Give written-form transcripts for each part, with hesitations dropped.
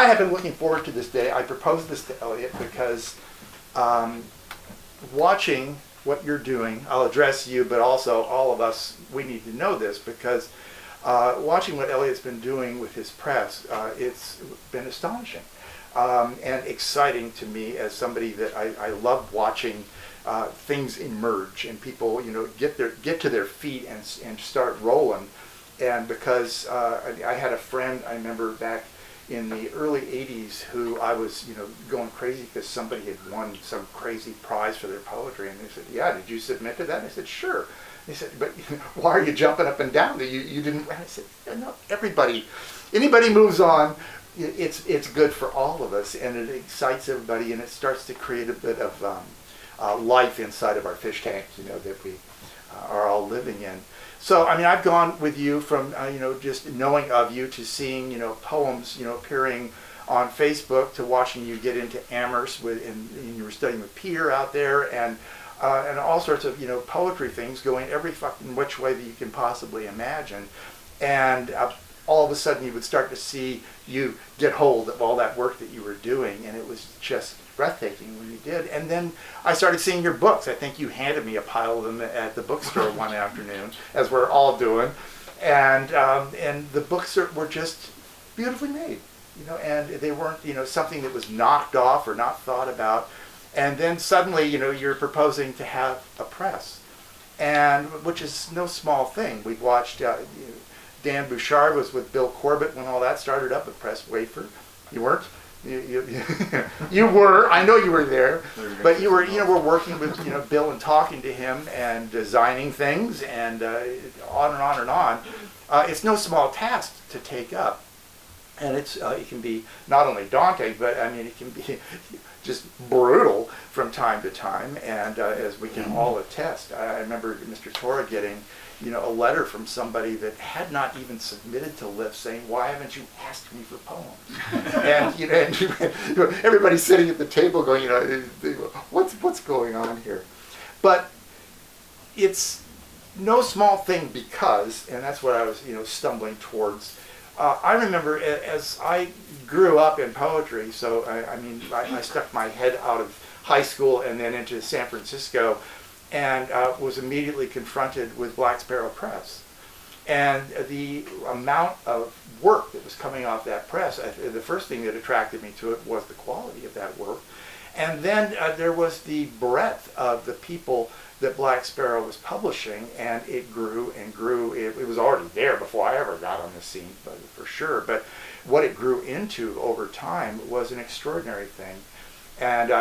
I have been looking forward to this day. I proposed this to Eliot because watching what you're doing, I'll address you, but also all of us, we need to know this because watching what Eliot's been doing with his press, it's been astonishing and exciting to me as somebody that I love watching things emerge and people, get to their feet and start rolling. And because I had a friend, I remember back in the early 80s who I was, going crazy because somebody had won some crazy prize for their poetry. And they said, yeah, did you submit to that? And I said, sure. They said, but why are you jumping up and down? You didn't. And I said, no, anybody moves on. It's good for all of us, and it excites everybody, and it starts to create a bit of life inside of our fish tank, that we are all living in. So, I've gone with you from, just knowing of you to seeing, poems, appearing on Facebook to watching you get into Amherst and you were studying with Peter out there and all sorts of, poetry things going every fucking which way that you can possibly imagine. And all of a sudden you would start to see you get hold of all that work that you were doing, and it was just breathtaking when you did. And then I started seeing your books. I think you handed me a pile of them at the bookstore one afternoon, as we're all doing, and the books were just beautifully made, and they weren't something that was knocked off or not thought about. And then suddenly you're proposing to have a press, and which is no small thing. We've watched Dan Bouchard was with Bill Corbett when all that started up at Press Wafer. You weren't? You were. I know you were there, but you were. We're working with Bill and talking to him and designing things and on and on and on. It's no small task to take up, and it can be not only daunting, but it can be just brutal from time to time. And as we can all attest, I remember Mr. Torra getting a letter from somebody that had not even submitted to LIFT saying, why haven't you asked me for poems? And everybody's sitting at the table going, what's going on here? But it's no small thing because, and that's what I was stumbling towards. I remember as I grew up in poetry, so I stuck my head out of high school and then into San Francisco, and was immediately confronted with Black Sparrow Press. And the amount of work that was coming off that press, the first thing that attracted me to it was the quality of that work. And then there was the breadth of the people that Black Sparrow was publishing, and it grew and grew. It was already there before I ever got on the scene, for sure. But what it grew into over time was an extraordinary thing. And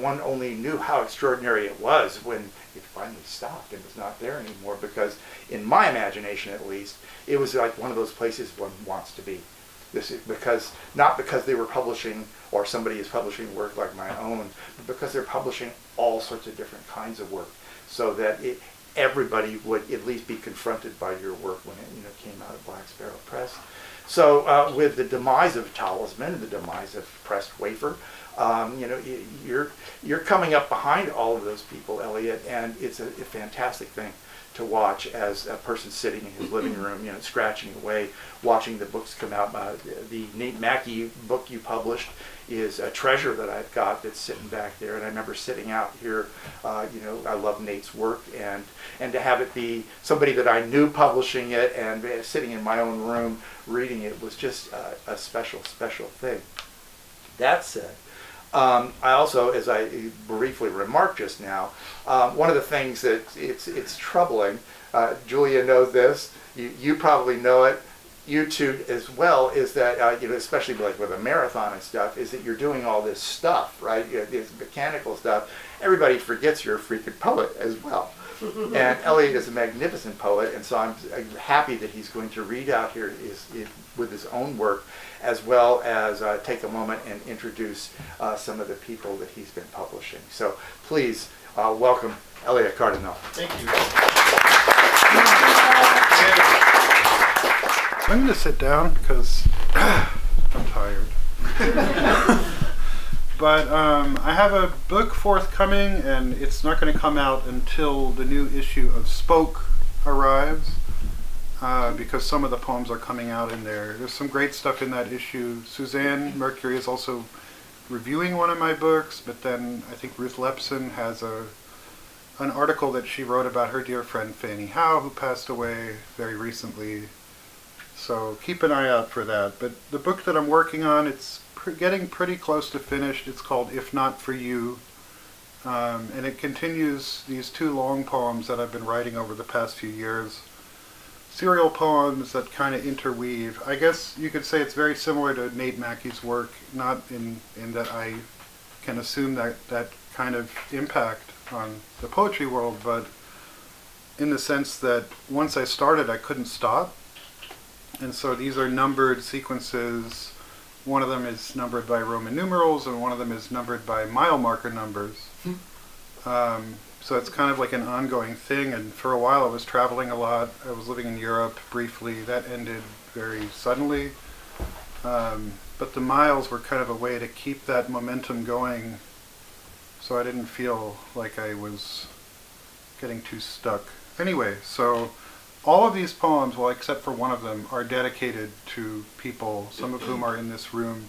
one only knew how extraordinary it was when it finally stopped and was not there anymore, because in my imagination at least, it was like one of those places one wants to be. This is not because they were publishing or somebody is publishing work like my own, but because they're publishing all sorts of different kinds of work, so that everybody would at least be confronted by your work when it came out of Black Sparrow Press. So with the demise of Talisman, the demise of Pressed Wafer, you're coming up behind all of those people, Eliot, and it's a fantastic thing to watch as a person sitting in his living room, scratching away, watching the books come out. The Nate Mackey book you published is a treasure that I've got that's sitting back there, and I remember sitting out here. I love Nate's work, and to have it be somebody that I knew publishing it and sitting in my own room reading it was just a special thing. That said, I also, as I briefly remarked just now, one of the things that it's troubling, Julia knows this, you probably know it, you two as well, is that, especially like with a marathon and stuff, is that you're doing all this stuff, right? This mechanical stuff. Everybody forgets you're a freaking poet as well. And Eliot is a magnificent poet, and so I'm happy that he's going to read out here with his own work, as well as take a moment and introduce some of the people that he's been publishing. So please welcome Eliot Cardinaux. Thank you. I'm going to sit down because I'm tired. But I have a book forthcoming, and it's not going to come out until the new issue of Spoke arrives. because some of the poems are coming out in there. There's some great stuff in that issue. Suzanne Mercury is also reviewing one of my books, but then I think Ruth Lepson has an article that she wrote about her dear friend Fanny Howe, who passed away very recently. So keep an eye out for that. But the book that I'm working on, it's getting pretty close to finished. It's called If Not For You. And it continues these 2 long poems that I've been writing over the past few years. Serial poems that kind of interweave. I guess you could say it's very similar to Nate Mackey's work, not in that I can assume that kind of impact on the poetry world, but in the sense that once I started, I couldn't stop. And so these are numbered sequences. One of them is numbered by Roman numerals, and one of them is numbered by mile marker numbers. So it's kind of like an ongoing thing, and for a while I was traveling a lot. I was living in Europe briefly. That ended very suddenly. But the miles were kind of a way to keep that momentum going, so I didn't feel like I was getting too stuck. Anyway, so all of these poems, well, except for one of them, are dedicated to people, some of whom are in this room.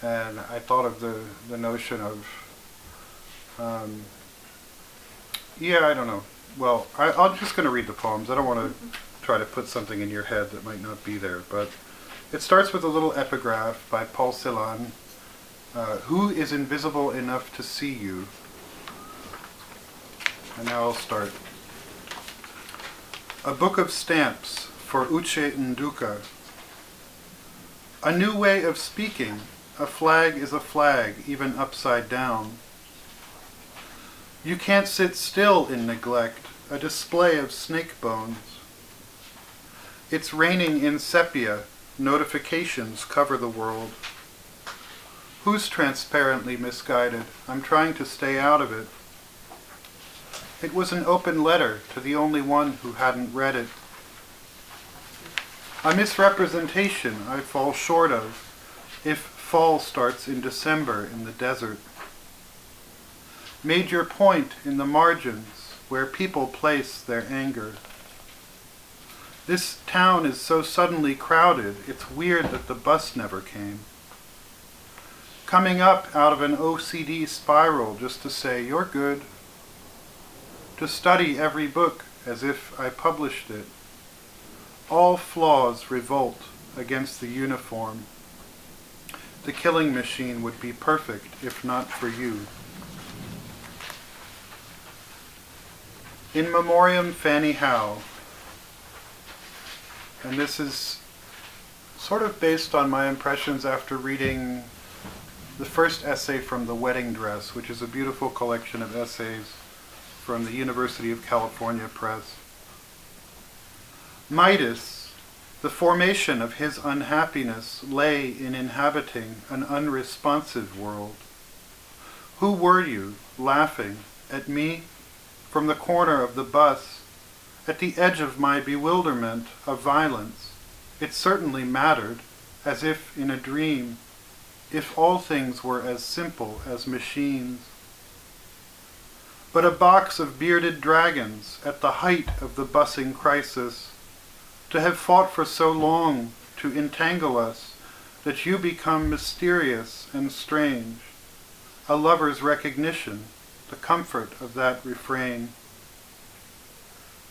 And I thought of the notion of, I don't know. Well, I'm just going to read the poems. I don't want to try to put something in your head that might not be there. But it starts with a little epigraph by Paul Celan. Who is invisible enough to see you? And now I'll start. A book of stamps for Uche Nduka. A new way of speaking. A flag is a flag, even upside down. You can't sit still in neglect, a display of snake bones. It's raining in sepia, notifications cover the world. Who's transparently misguided? I'm trying to stay out of it. It was an open letter to the only one who hadn't read it. A misrepresentation I fall short of, if fall starts in December in the desert. Made your point in the margins where people place their anger. This town is so suddenly crowded, it's weird that the bus never came. Coming up out of an OCD spiral just to say, you're good. To study every book as if I published it. All flaws revolt against the uniform. The killing machine would be perfect if not for you. In Memoriam Fanny Howe. And this is sort of based on my impressions after reading the first essay from The Wedding Dress, which is a beautiful collection of essays from the University of California Press. Midas, the formation of his unhappiness lay in inhabiting an unresponsive world. Who were you, laughing at me from the corner of the bus, at the edge of my bewilderment of violence? It certainly mattered, as if in a dream, if all things were as simple as machines. But a box of bearded dragons at the height of the busing crisis, to have fought for so long to entangle us that you become mysterious and strange, a lover's recognition, the comfort of that refrain.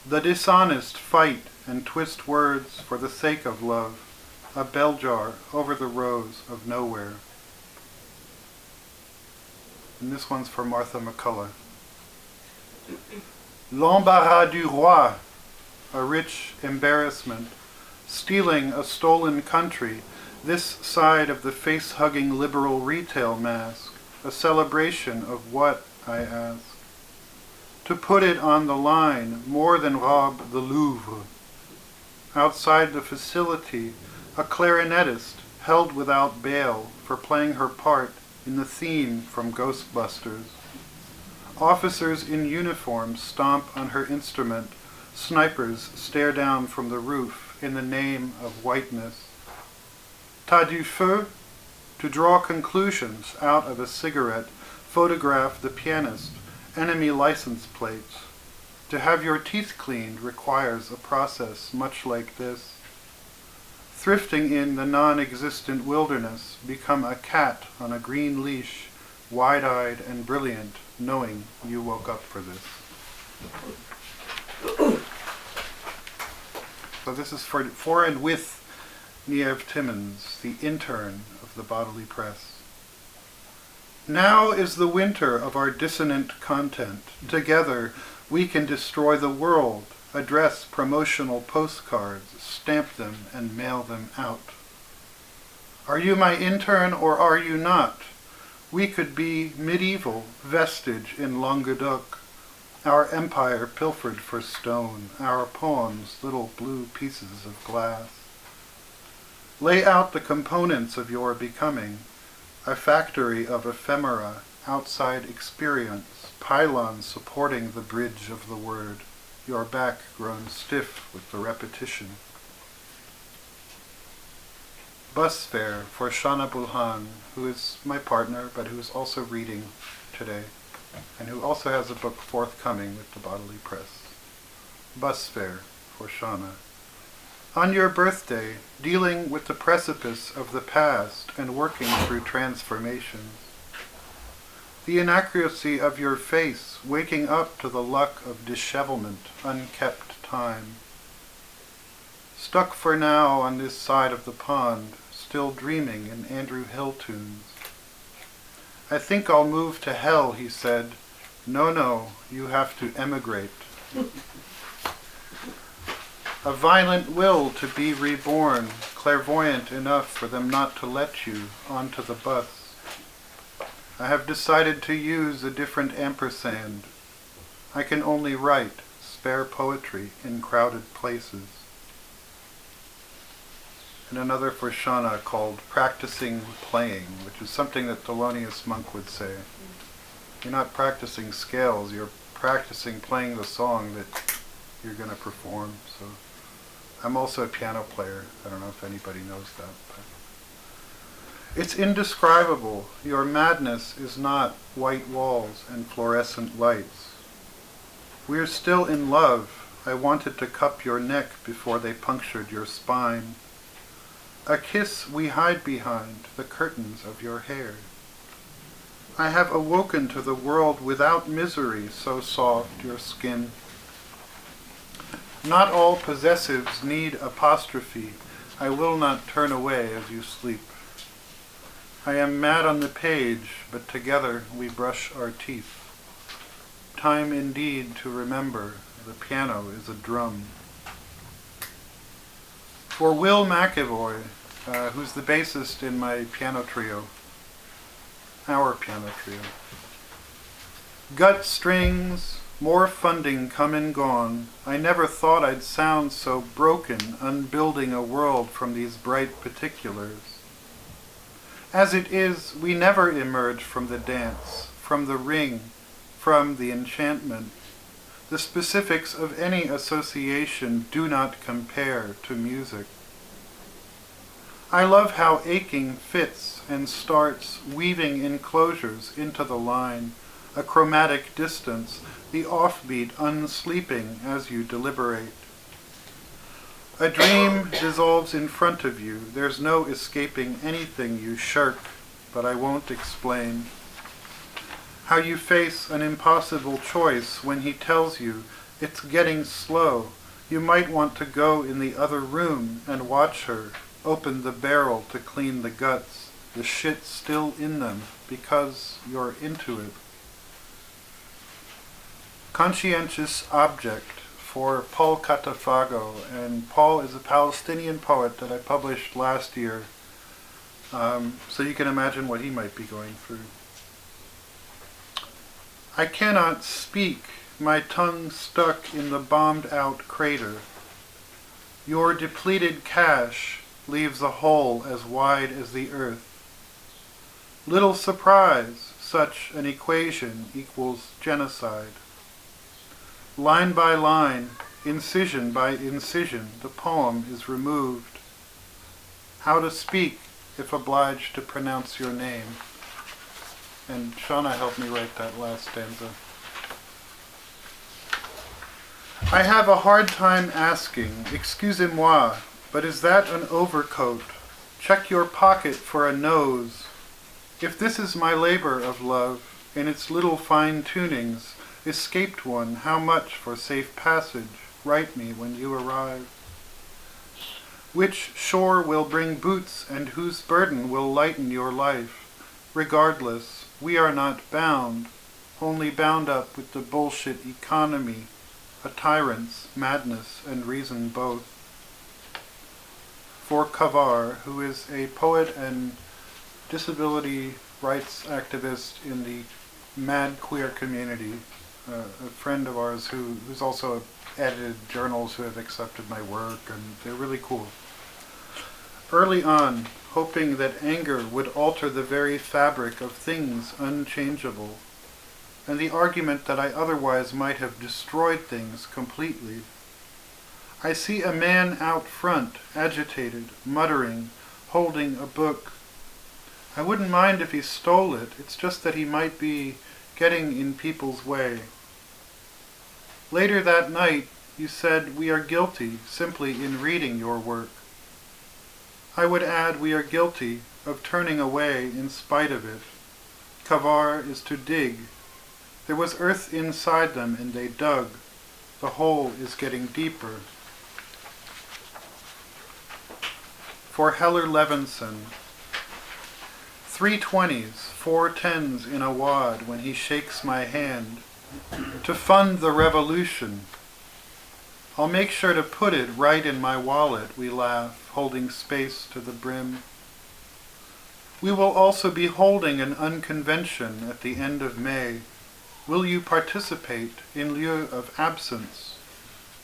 The dishonest fight and twist words for the sake of love, a bell jar over the rows of nowhere. And this one's for Martha McCullough. L'embarras du roi, a rich embarrassment, stealing a stolen country, this side of the face-hugging liberal retail mask, a celebration of what, I ask? To put it on the line, more than rob the Louvre. Outside the facility, a clarinetist held without bail for playing her part in the theme from Ghostbusters. Officers in uniform stomp on her instrument. Snipers stare down from the roof in the name of whiteness. Tas du feu? To draw conclusions out of a cigarette, photograph the pianist, enemy license plates. To have your teeth cleaned requires a process much like this. Thrifting in the non-existent wilderness, become a cat on a green leash, wide-eyed and brilliant, knowing you woke up for this. So this is for and with Niev Timmons, the intern of the Bodily Press. Now is the winter of our dissonant content. Together we can destroy the world, address promotional postcards, stamp them and mail them out. Are you my intern or are you not? We could be medieval, vestige in Languedoc, our empire pilfered for stone, our poems little blue pieces of glass. Lay out the components of your becoming, a factory of ephemera, outside experience, pylons supporting the bridge of the word, your back grown stiff with the repetition. Bus fare for Shana Bulhan, who is my partner, but who is also reading today, and who also has a book forthcoming with the Bodily Press. Bus fare for Shana. On your birthday, dealing with the precipice of the past and working through transformations. The inaccuracy of your face, waking up to the luck of dishevelment, unkept time. Stuck for now on this side of the pond, still dreaming in Andrew Hill tunes. I think I'll move to hell, he said. No, you have to emigrate. A violent will to be reborn, clairvoyant enough for them not to let you onto the bus. I have decided to use a different ampersand. I can only write spare poetry in crowded places. And another for Shana called Practicing Playing, which is something that Thelonious Monk would say. You're not practicing scales, you're practicing playing the song that you're going to perform. So I'm also a piano player. I don't know if anybody knows that. But it's indescribable. Your madness is not white walls and fluorescent lights. We're still in love. I wanted to cup your neck before they punctured your spine. A kiss we hide behind the curtains of your hair. I have awoken to the world without misery, so soft your skin. Not all possessives need apostrophe. I will not turn away as you sleep. I am mad on the page, but together we brush our teeth. Time indeed to remember, the piano is a drum. For Will McAvoy, who's the bassist in my piano trio, our piano trio. Gut strings, more funding come and gone. I never thought I'd sound so broken, unbuilding a world from these bright particulars. As it is, we never emerge from the dance, from the ring, from the enchantment. The specifics of any association do not compare to music. I love how aching fits and starts weaving enclosures into the line, a chromatic distance, the offbeat unsleeping as you deliberate. A dream dissolves in front of you. There's no escaping anything you shirk, but I won't explain. How you face an impossible choice when he tells you it's getting slow. You might want to go in the other room and watch her open the barrel to clean the guts, the shit still in them, because you're into it. Conscientious Object for Paul Catafago, and Paul is a Palestinian poet that I published last year, so you can imagine what he might be going through. I cannot speak, my tongue stuck in the bombed-out crater. Your depleted cache leaves a hole as wide as the earth. Little surprise, such an equation equals genocide. Line by line, incision by incision, the poem is removed. How to speak if obliged to pronounce your name. And Shana helped me write that last stanza. I have a hard time asking, excusez-moi, but is that an overcoat? Check your pocket for a nose. If this is my labor of love, in its little fine-tunings, escaped one, how much for safe passage? Write me when you arrive. Which shore will bring boots and whose burden will lighten your life? Regardless, we are not bound, only bound up with the bullshit economy, a tyrant's madness and reason both. For Kavar, who is a poet and disability rights activist in the mad queer community, a friend of ours who's also edited journals who have accepted my work, and they're really cool. Early on, hoping that anger would alter the very fabric of things unchangeable, and the argument that I otherwise might have destroyed things completely. I see a man out front, agitated, muttering, holding a book. I wouldn't mind if he stole it, it's just that he might be getting in people's way. Later that night, you said we are guilty simply in reading your work. I would add we are guilty of turning away in spite of it. Kavar is to dig. There was earth inside them and they dug. The hole is getting deeper. For Heller Levinson, 3 20s, 4 10s in a wad when he shakes my hand. To fund the revolution. I'll make sure to put it right in my wallet, we laugh, holding space to the brim. We will also be holding an unconvention at the end of May. Will you participate in lieu of absence,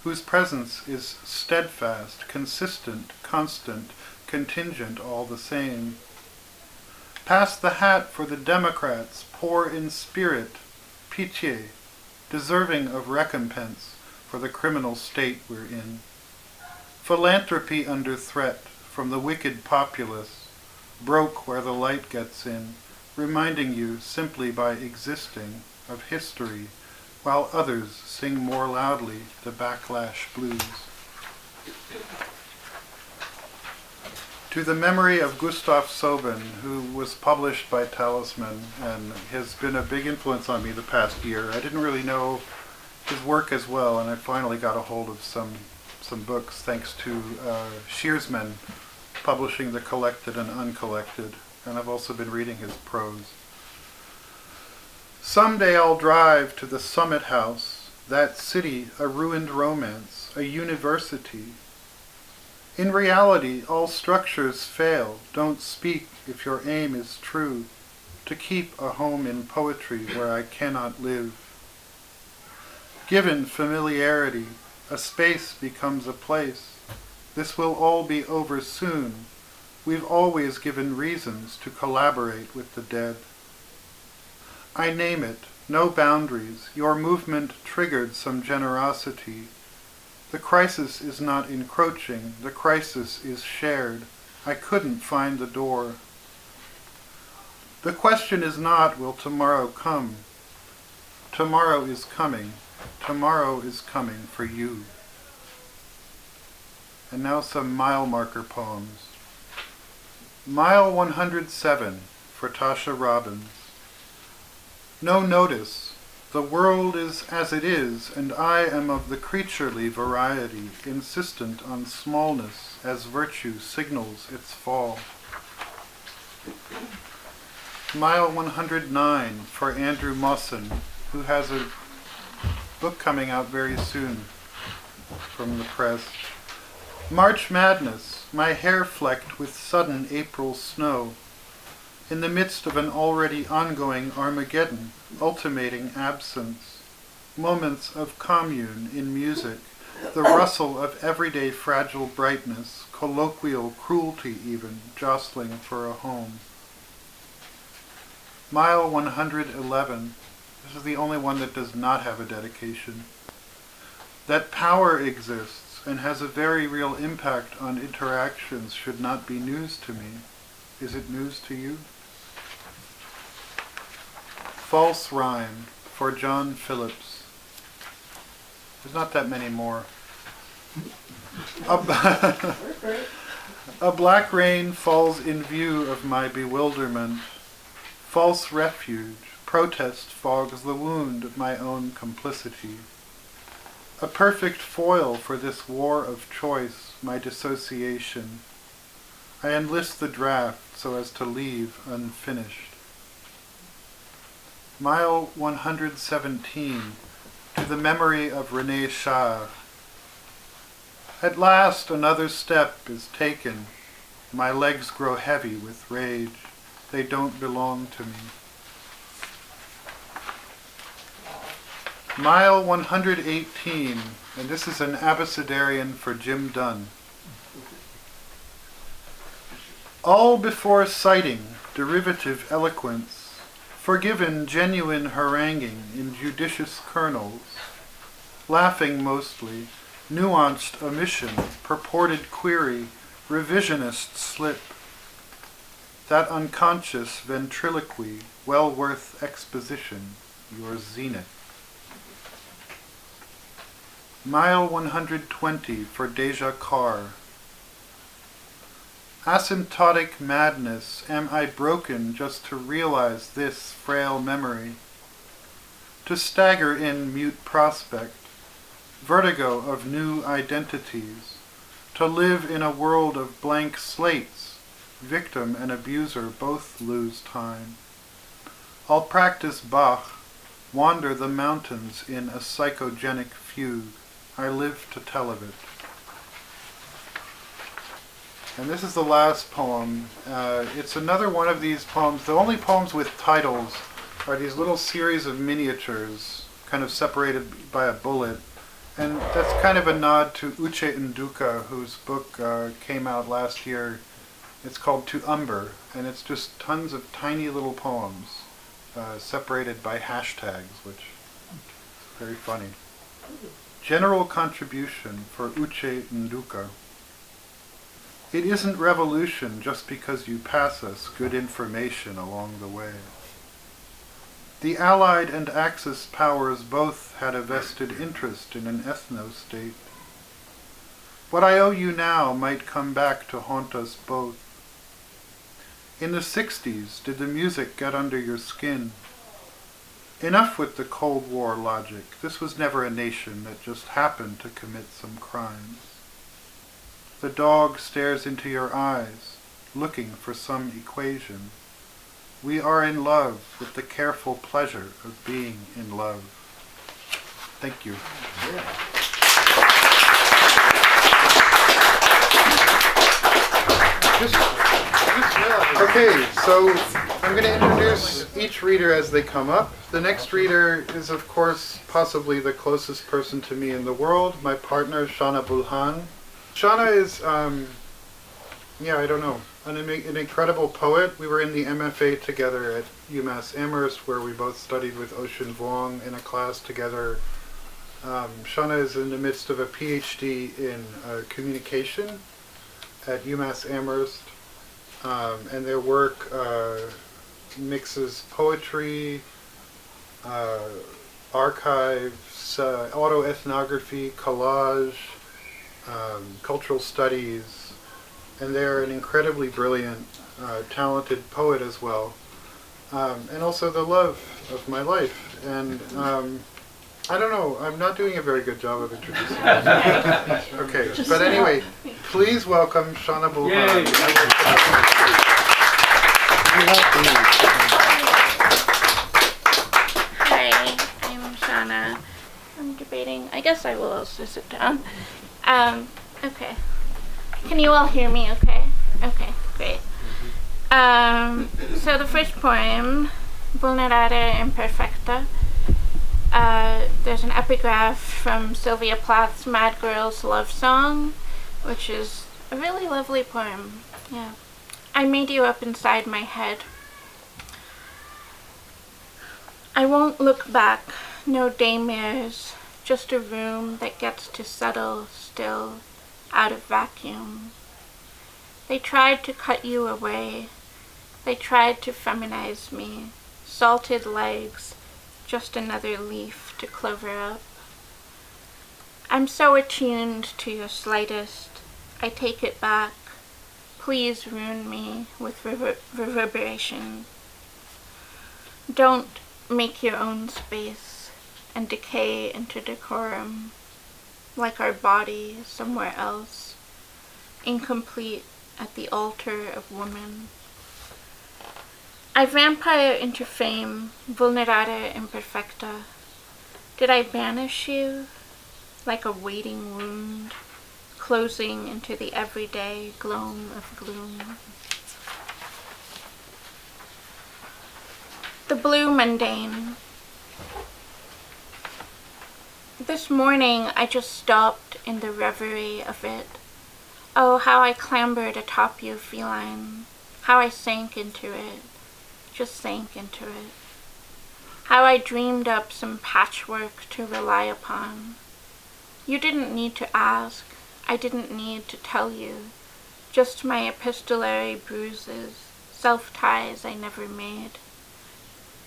whose presence is steadfast, consistent, constant, contingent all the same? Pass the hat for the Democrats, poor in spirit, pitié, deserving of recompense for the criminal state we're in. Philanthropy under threat from the wicked populace, broke where the light gets in, reminding you simply by existing of history, while others sing more loudly the backlash blues. To the memory of Gustav Sobin, who was published by Talisman and has been a big influence on me the past year. I didn't really know his work as well, and I finally got a hold of some books thanks to Shearsman publishing The Collected and Uncollected, and I've also been reading his prose. Someday I'll drive to the Summit House, that city, a ruined romance, a university. In reality, all structures fail. Don't speak if your aim is true, to keep a home in poetry where I cannot live. Given familiarity, a space becomes a place. This will all be over soon. We've always given reasons to collaborate with the dead. I name it, no boundaries. Your movement triggered some generosity. The crisis is not encroaching, the crisis is shared. I couldn't find the door. The question is not, will tomorrow come? Tomorrow is coming. Tomorrow is coming for you. And now some mile marker poems. Mile 107 for Tasha Robbins. No notice. The world is as it is, and I am of the creaturely variety, insistent on smallness as virtue signals its fall. Mile 109 for Andrew Mawson, who has a book coming out very soon from the press. March Madness, my hair flecked with sudden April snow. In the midst of an already ongoing Armageddon, ultimating absence, moments of commune in music, the rustle of everyday fragile brightness, colloquial cruelty even, jostling for a home. Mile 111, this is the only one that does not have a dedication. That power exists and has a very real impact on interactions should not be news to me. Is it news to you? False Rhyme for John Phillips. There's not that many more. A black rain falls in view of my bewilderment. False refuge, protest fogs the wound of my own complicity. A perfect foil for this war of choice, my dissociation. I enlist the draft so as to leave unfinished. Mile 117, to the memory of Renee Shah. At last another step is taken. My legs grow heavy with rage. They don't belong to me. Mile 118, and this is an abecedarian for Jim Dunn. All before citing derivative eloquence, forgiven genuine haranguing in judicious kernels, laughing mostly, nuanced omission, purported query, revisionist slip. That unconscious ventriloquy, well worth exposition, your zenith. Mile 120 for Deja Carr. Asymptotic madness, am I broken just to realize this frail memory? To stagger in mute prospect, vertigo of new identities, to live in a world of blank slates, victim and abuser both lose time. I'll practice Bach, wander the mountains in a psychogenic fugue. I live to tell of it. And this is the last poem. It's another one of these poems. The only poems with titles are these little series of miniatures, kind of separated by a bullet. And that's kind of a nod to Uche Nduka, whose book came out last year. It's called To Umber, and it's just tons of tiny little poems separated by hashtags, which is very funny. General contribution for Uche Nduka. It isn't revolution just because you pass us good information along the way. The Allied and Axis powers both had a vested interest in an ethno-state. What I owe you now might come back to haunt us both. In the 60s, did the music get under your skin? Enough with the Cold War logic. This was never a nation that just happened to commit some crimes. The dog stares into your eyes, looking for some equation. We are in love with the careful pleasure of being in love. Thank you. Okay, so I'm going to introduce each reader as they come up. The next reader is, of course, possibly the closest person to me in the world, my partner, Shana Bulhan. Shana is, I don't know, an incredible poet. We were in the MFA together at UMass Amherst, where we both studied with Ocean Vuong in a class together. Shana is in the midst of a PhD in communication at UMass Amherst, and their work mixes poetry, archives, autoethnography, collage, cultural studies, and they're an incredibly brilliant, talented poet as well, and also the love of my life. And I don't know, I'm not doing a very good job of introducing her. Okay, but anyway, please welcome Shana Bulhan. Hi, I'm Shana. I'm debating. I guess I will also sit down. Okay. Can you all hear me okay? Okay, great. So the first poem, Vulnerare Imperfecta, there's an epigraph from Sylvia Plath's Mad Girl's Love Song, which is a really lovely poem. Yeah. I made you up inside my head. I won't look back, no daymares, just a room that gets to settle still out of vacuum. They tried to cut you away. They tried to feminize me. Salted legs, just another leaf to clover up. I'm so attuned to your slightest. I take it back. Please ruin me with reverberation. Don't make your own space and decay into decorum, like our body somewhere else, incomplete at the altar of woman. I vampire into fame, vulnerare imperfecta. Did I banish you, like a waiting wound, closing into the everyday gloam of gloom? The blue mundane. This morning I just stopped in the reverie of it. Oh, how I clambered atop you, feline. How I sank into it. Just sank into it. How I dreamed up some patchwork to rely upon. You didn't need to ask. I didn't need to tell you. Just my epistolary bruises, self-ties I never made.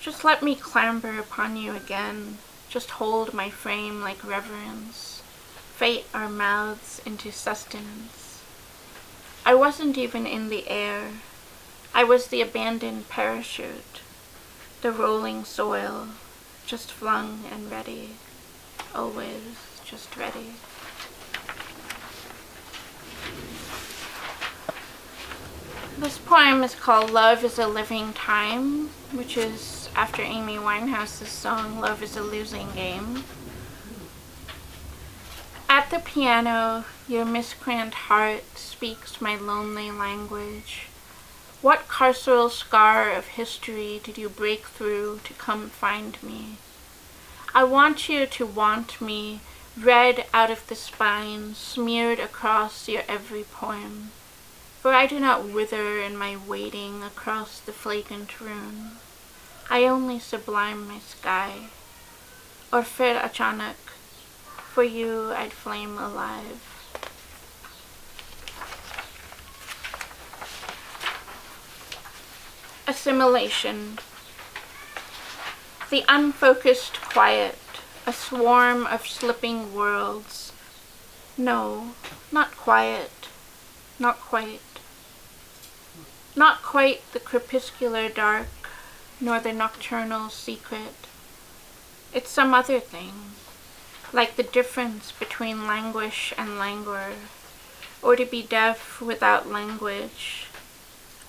Just let me clamber upon you again. Just hold my frame like reverence. Fate our mouths into sustenance. I wasn't even in the air. I was the abandoned parachute. The rolling soil, just flung and ready. Always just ready. This poem is called Love is a Living Time, which is after Amy Winehouse's song Love is a Losing Game. At the piano, your miscreant heart speaks my lonely language. What carceral scar of history did you break through to come find me? I want you to want me, red out of the spine, smeared across your every poem. For I do not wither in my wading across the flagrant rune. I only sublime my sky. Or fer achanak, for you I'd flame alive. Assimilation. The unfocused quiet, a swarm of slipping worlds. No, not quiet, not quite. Not quite the crepuscular dark, nor the nocturnal secret. It's some other thing, like the difference between languish and languor, or to be deaf without language.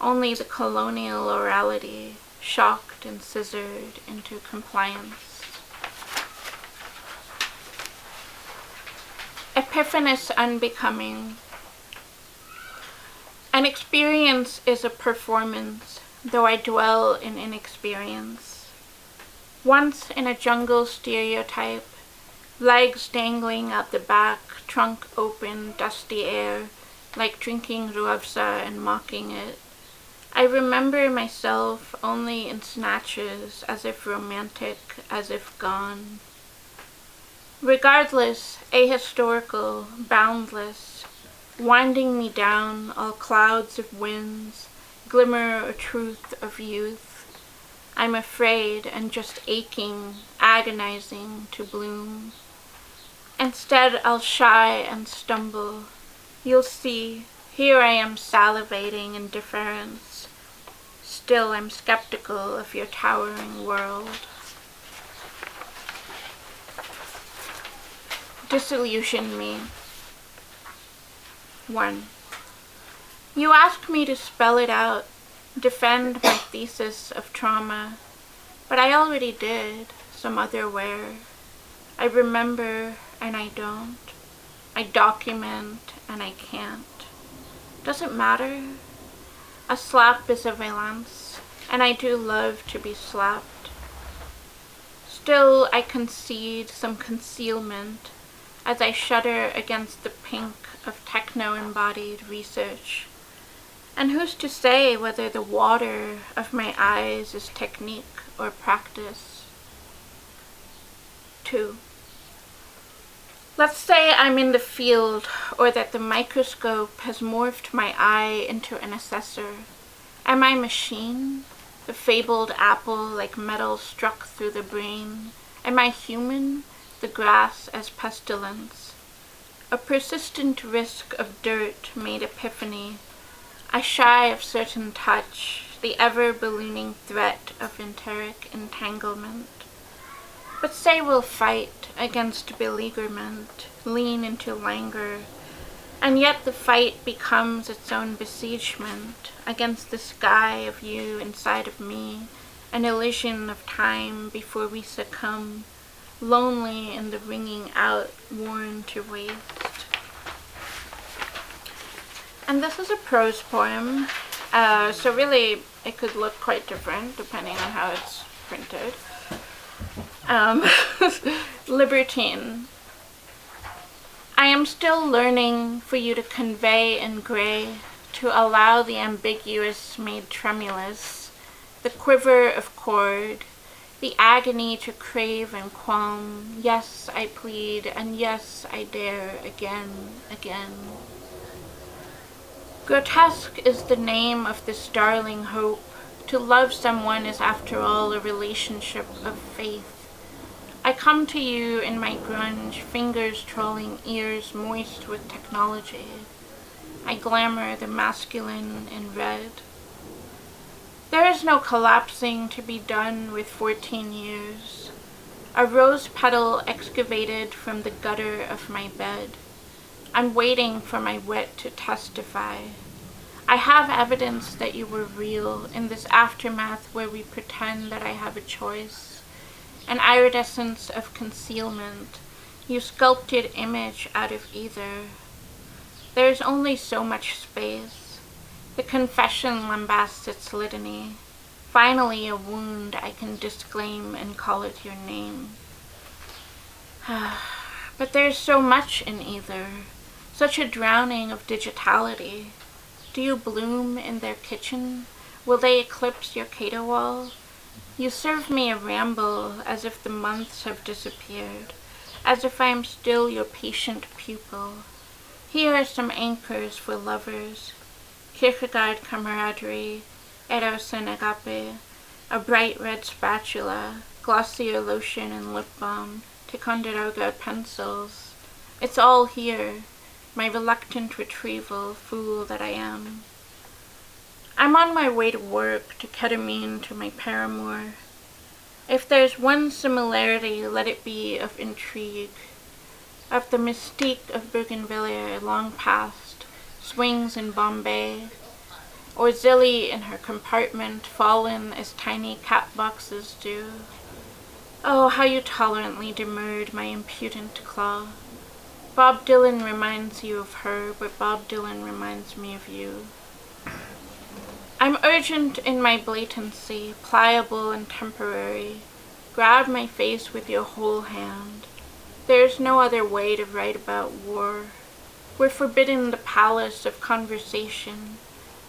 Only the colonial orality, shocked and scissored into compliance. Epiphanous unbecoming. An experience is a performance, though I dwell in inexperience. Once in a jungle stereotype, legs dangling out the back, trunk open, dusty air, like drinking ruavsa and mocking it. I remember myself only in snatches, as if romantic, as if gone. Regardless, ahistorical, boundless, winding me down, all clouds of winds, glimmer or truth of youth. I'm afraid and just aching, agonizing to bloom. Instead, I'll shy and stumble. You'll see, here I am salivating in deference. Still, I'm skeptical of your towering world. Disillusion me. 1. You asked me to spell it out, defend my thesis of trauma, but I already did, some other where. I remember and I don't. I document and I can't. Doesn't matter. A slap is a valence, and I do love to be slapped. Still, I concede some concealment as I shudder against the pink of techno-embodied research. And who's to say whether the water of my eyes is technique or practice? 2. Let's say I'm in the field, or that the microscope has morphed my eye into an assessor. Am I machine? The fabled apple like metal struck through the brain? Am I human? The grass as pestilence? a persistent risk of dirt made epiphany. I shy of certain touch, the ever-ballooning threat of enteric entanglement. But say we'll fight against beleaguerment, lean into languor, and yet the fight becomes its own besiegement against the sky of you inside of me, an illusion of time before we succumb, lonely in the wringing out, worn to waste. And this is a prose poem, so really it could look quite different depending on how it's printed. Libertine. I am still learning for you to convey in gray, to allow the ambiguous made tremulous, the quiver of chord, the agony to crave and qualm. Yes, I plead, and yes, I dare again, again. Grotesque is the name of this darling hope. To love someone is after all a relationship of faith. I come to you in my grunge, fingers trolling ears moist with technology. I glamour the masculine in red. There is no collapsing to be done with 14 years. A rose petal excavated from the gutter of my bed. I'm waiting for my wit to testify. I have evidence that you were real in this aftermath where we pretend that I have a choice. An iridescence of concealment, you sculpted image out of either. There is only so much space. The confession lambasts its litany. Finally a wound I can disclaim and call it your name. But there is so much in either, such a drowning of digitality. Do you bloom in their kitchen? Will they eclipse your cater wall? You serve me a ramble as if the months have disappeared, as if I am still your patient pupil. Here are some anchors for lovers. Kierkegaard camaraderie, eros and agape, a bright red spatula, glossier lotion and lip balm, Ticonderoga pencils. It's all here, my reluctant retrieval, fool that I am. I'm on my way to work, to ketamine, to my paramour. If there's one similarity, let it be of intrigue, of the mystique of Bougainvillea long past, swings in Bombay, or Zilly in her compartment, fallen as tiny cat boxes do. Oh, how you tolerantly demurred my impudent claw. Bob Dylan reminds you of her, but Bob Dylan reminds me of you. I'm urgent in my blatancy, pliable and temporary. Grab my face with your whole hand. There's no other way to write about war. We're forbidden the palace of conversation.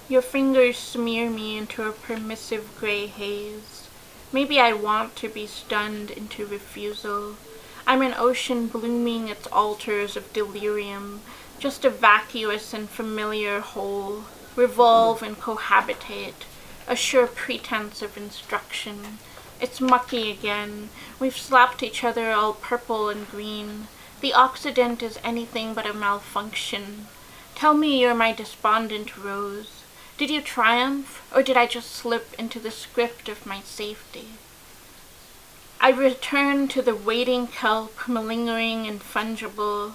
Your fingers smear me into a permissive gray haze. Maybe I want to be stunned into refusal. I'm an ocean blooming its altars of delirium, just a vacuous and familiar whole. Revolve and cohabitate, a sure pretense of instruction. It's mucky again. We've slapped each other all purple and green. The Occident is anything but a malfunction. Tell me you're my despondent rose. Did you triumph, or did I just slip into the script of my safety? I return to the waiting kelp, malingering and fungible.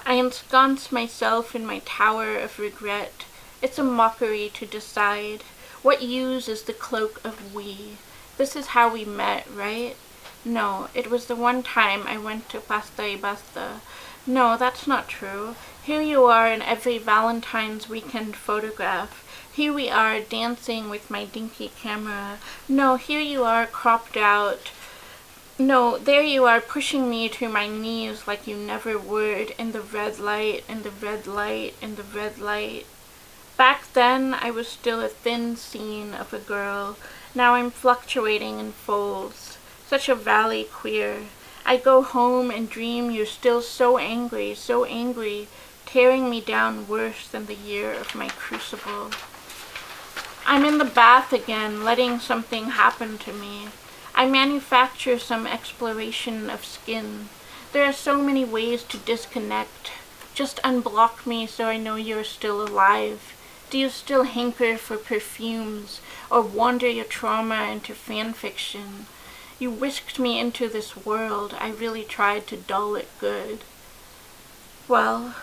I ensconce myself in my tower of regret. It's a mockery to decide. What use is the cloak of we? This is how we met, right? No, it was the one time I went to Pasta y Basta. No, that's not true. Here you are in every Valentine's weekend photograph. Here we are dancing with my dinky camera. No, here you are cropped out. No, there you are pushing me to my knees like you never would, in the red light, in the red light, in the red light. Back then, I was still a thin scene of a girl. Now I'm fluctuating in folds. Such a valley queer. I go home and dream you're still so angry, tearing me down worse than the year of my crucible. I'm in the bath again, letting something happen to me. I manufacture some exploration of skin. There are so many ways to disconnect. Just unblock me so I know you're still alive. Do you still hanker for perfumes, or wander your trauma into fan fiction? You whisked me into this world. I really tried to dull it good. Well,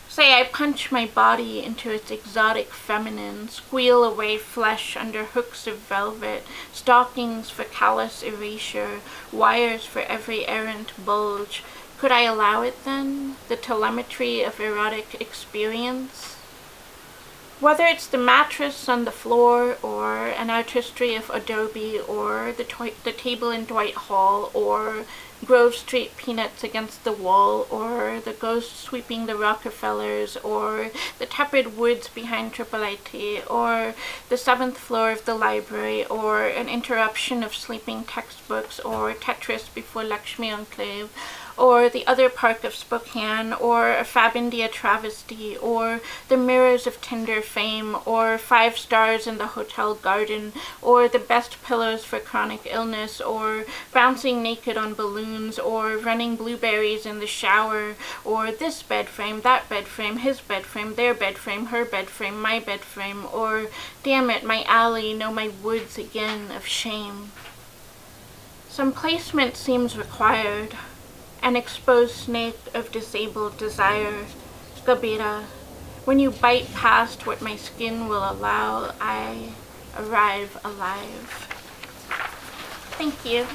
say I punch my body into its exotic feminine, squeal away flesh under hooks of velvet, stockings for callous erasure, wires for every errant bulge. Could I allow it then, the telemetry of erotic experience? Whether it's the mattress on the floor, or an artistry of adobe, or the table in Dwight Hall, or Grove Street peanuts against the wall, or the ghost sweeping the Rockefellers, or the tepid woods behind Triple IT, or the 7th floor of the library, or an interruption of sleeping textbooks, or Tetris before Lakshmi Enclave, or the other park of Spokane, or a Fab India travesty, or the mirrors of Tinder fame, or 5 stars in the hotel garden, or the best pillows for chronic illness, or bouncing naked on balloons, or running blueberries in the shower, or this bed frame, that bed frame, his bed frame, their bed frame, her bed frame, my bed frame, or damn it, my alley, no, my woods again of shame. Some placement seems required. An exposed snake of disabled desire, Gabira. When you bite past what my skin will allow, I arrive alive. Thank you.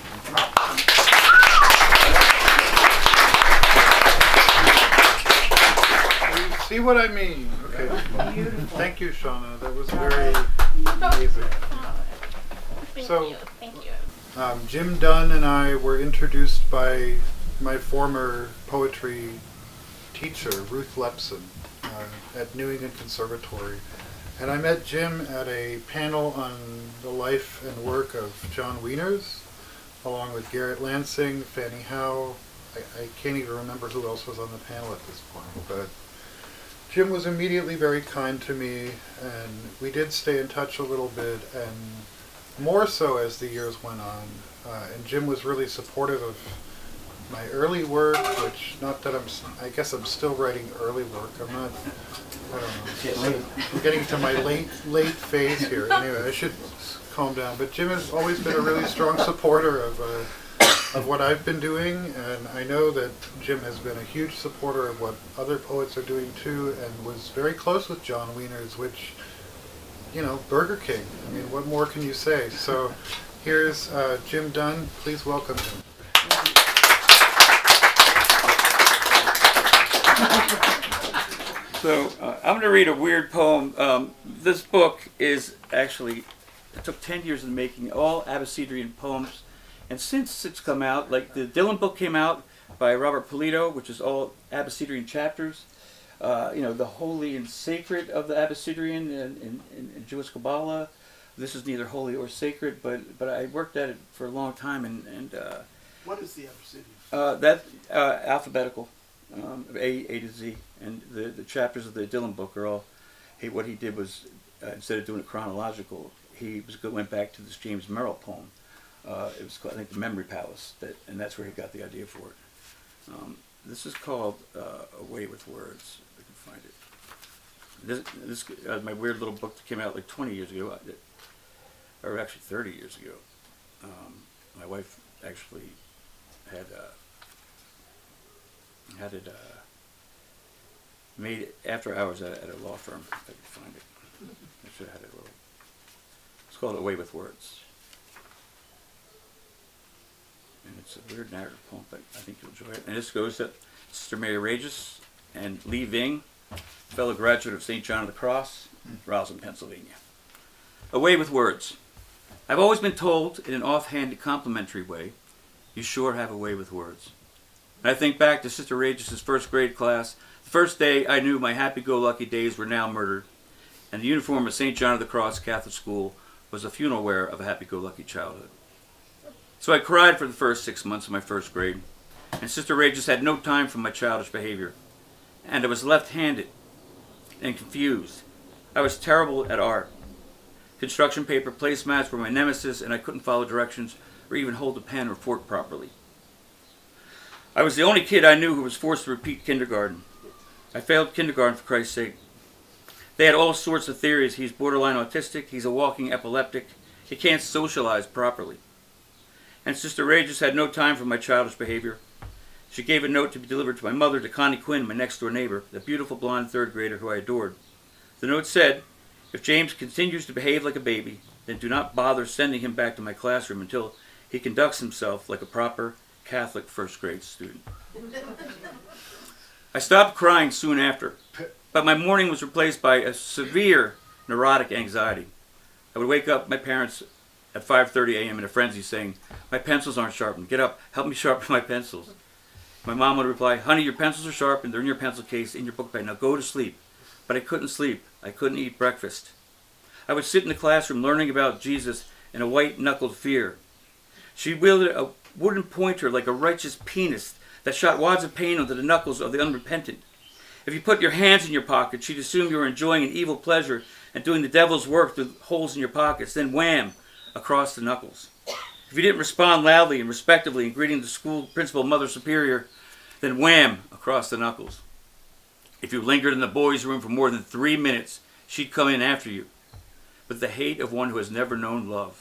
You see what I mean? Okay. Thank you, Shana. That was very amazing. Thank you. Jim Dunn and I were introduced by my former poetry teacher, Ruth Lepson, at New England Conservatory. And I met Jim at a panel on the life and work of John Wieners, along with Garrett Lansing, Fanny Howe. I can't even remember who else was on the panel at this point, but Jim was immediately very kind to me, and we did stay in touch a little bit, and more so as the years went on. And Jim was really supportive of my early work, which, not that I guess I'm still writing early work. I don't know. I'm getting to my late phase here. Anyway, I should calm down. But Jim has always been a really strong supporter of what I've been doing, and I know that Jim has been a huge supporter of what other poets are doing too, and was very close with John Wieners, which, you know, Burger King. I mean, what more can you say? So here's Jim Dunn. Please welcome him. So I'm going to read a weird poem. This book is actually, it took 10 years in the making, all Abecedrian poems. And since it's come out, like the Dylan book came out by Robert Polito, which is all Abecedrian chapters. The holy and sacred of the Abecedrian in Jewish Kabbalah. This is neither holy or sacred, but I worked at it for a long time. And what is the Abecedrian? That alphabetical. A to Z, and the chapters of the Dylan book are all. What he did was instead of doing it chronological, he went back to this James Merrill poem. It was called, I think, The Memory Palace, and that's where he got the idea for it. This is called A Way with Words. If I can find it. This my weird little book that came out like 20 years ago, or actually 30 years ago. My wife actually had it made after hours at a law firm, if I could find it. I should have had it a little. It's called A Way with Words. And it's a weird narrative poem, but I think you'll enjoy it. And this goes to Sister Mary Regis and Lee Ving, fellow graduate of St. John of the Cross, Rosslyn, Pennsylvania. A Way with Words. I've always been told in an offhand complimentary way, you sure have a way with words. And I think back to Sister Regis's first grade class, the first day I knew my happy-go-lucky days were now murdered, and the uniform of St. John of the Cross Catholic School was the funeral wear of a happy-go-lucky childhood. So I cried for the first 6 months of my first grade, and Sister Regis had no time for my childish behavior, and I was left-handed and confused. I was terrible at art. Construction paper placemats were my nemesis, and I couldn't follow directions or even hold a pen or fork properly. I was the only kid I knew who was forced to repeat kindergarten. I failed kindergarten for Christ's sake. They had all sorts of theories. He's borderline autistic. He's a walking epileptic. He can't socialize properly. And Sister Regis had no time for my childish behavior. She gave a note to be delivered to my mother, to Connie Quinn, my next-door neighbor, the beautiful blonde third grader who I adored. The note said, "If James continues to behave like a baby, then do not bother sending him back to my classroom until he conducts himself like a proper Catholic first-grade student." I stopped crying soon after, but my morning was replaced by a severe neurotic anxiety. I would wake up my parents at 5:30 a.m. in a frenzy saying, "My pencils aren't sharpened. Get up, help me sharpen my pencils." My mom would reply, "Honey, your pencils are sharpened. They're in your pencil case, in your book bag. Now go to sleep." But I couldn't sleep. I couldn't eat breakfast. I would sit in the classroom learning about Jesus in a white-knuckled fear. She wielded a wooden pointer like a righteous pianist that shot wads of pain onto the knuckles of the unrepentant. If you put your hands in your pockets, she'd assume you were enjoying an evil pleasure and doing the devil's work through holes in your pockets, then wham, across the knuckles. If you didn't respond loudly and respectively in greeting the school principal, Mother Superior, then wham, across the knuckles. If you lingered in the boys' room for more than 3 minutes, she'd come in after you, with the hate of one who has never known love.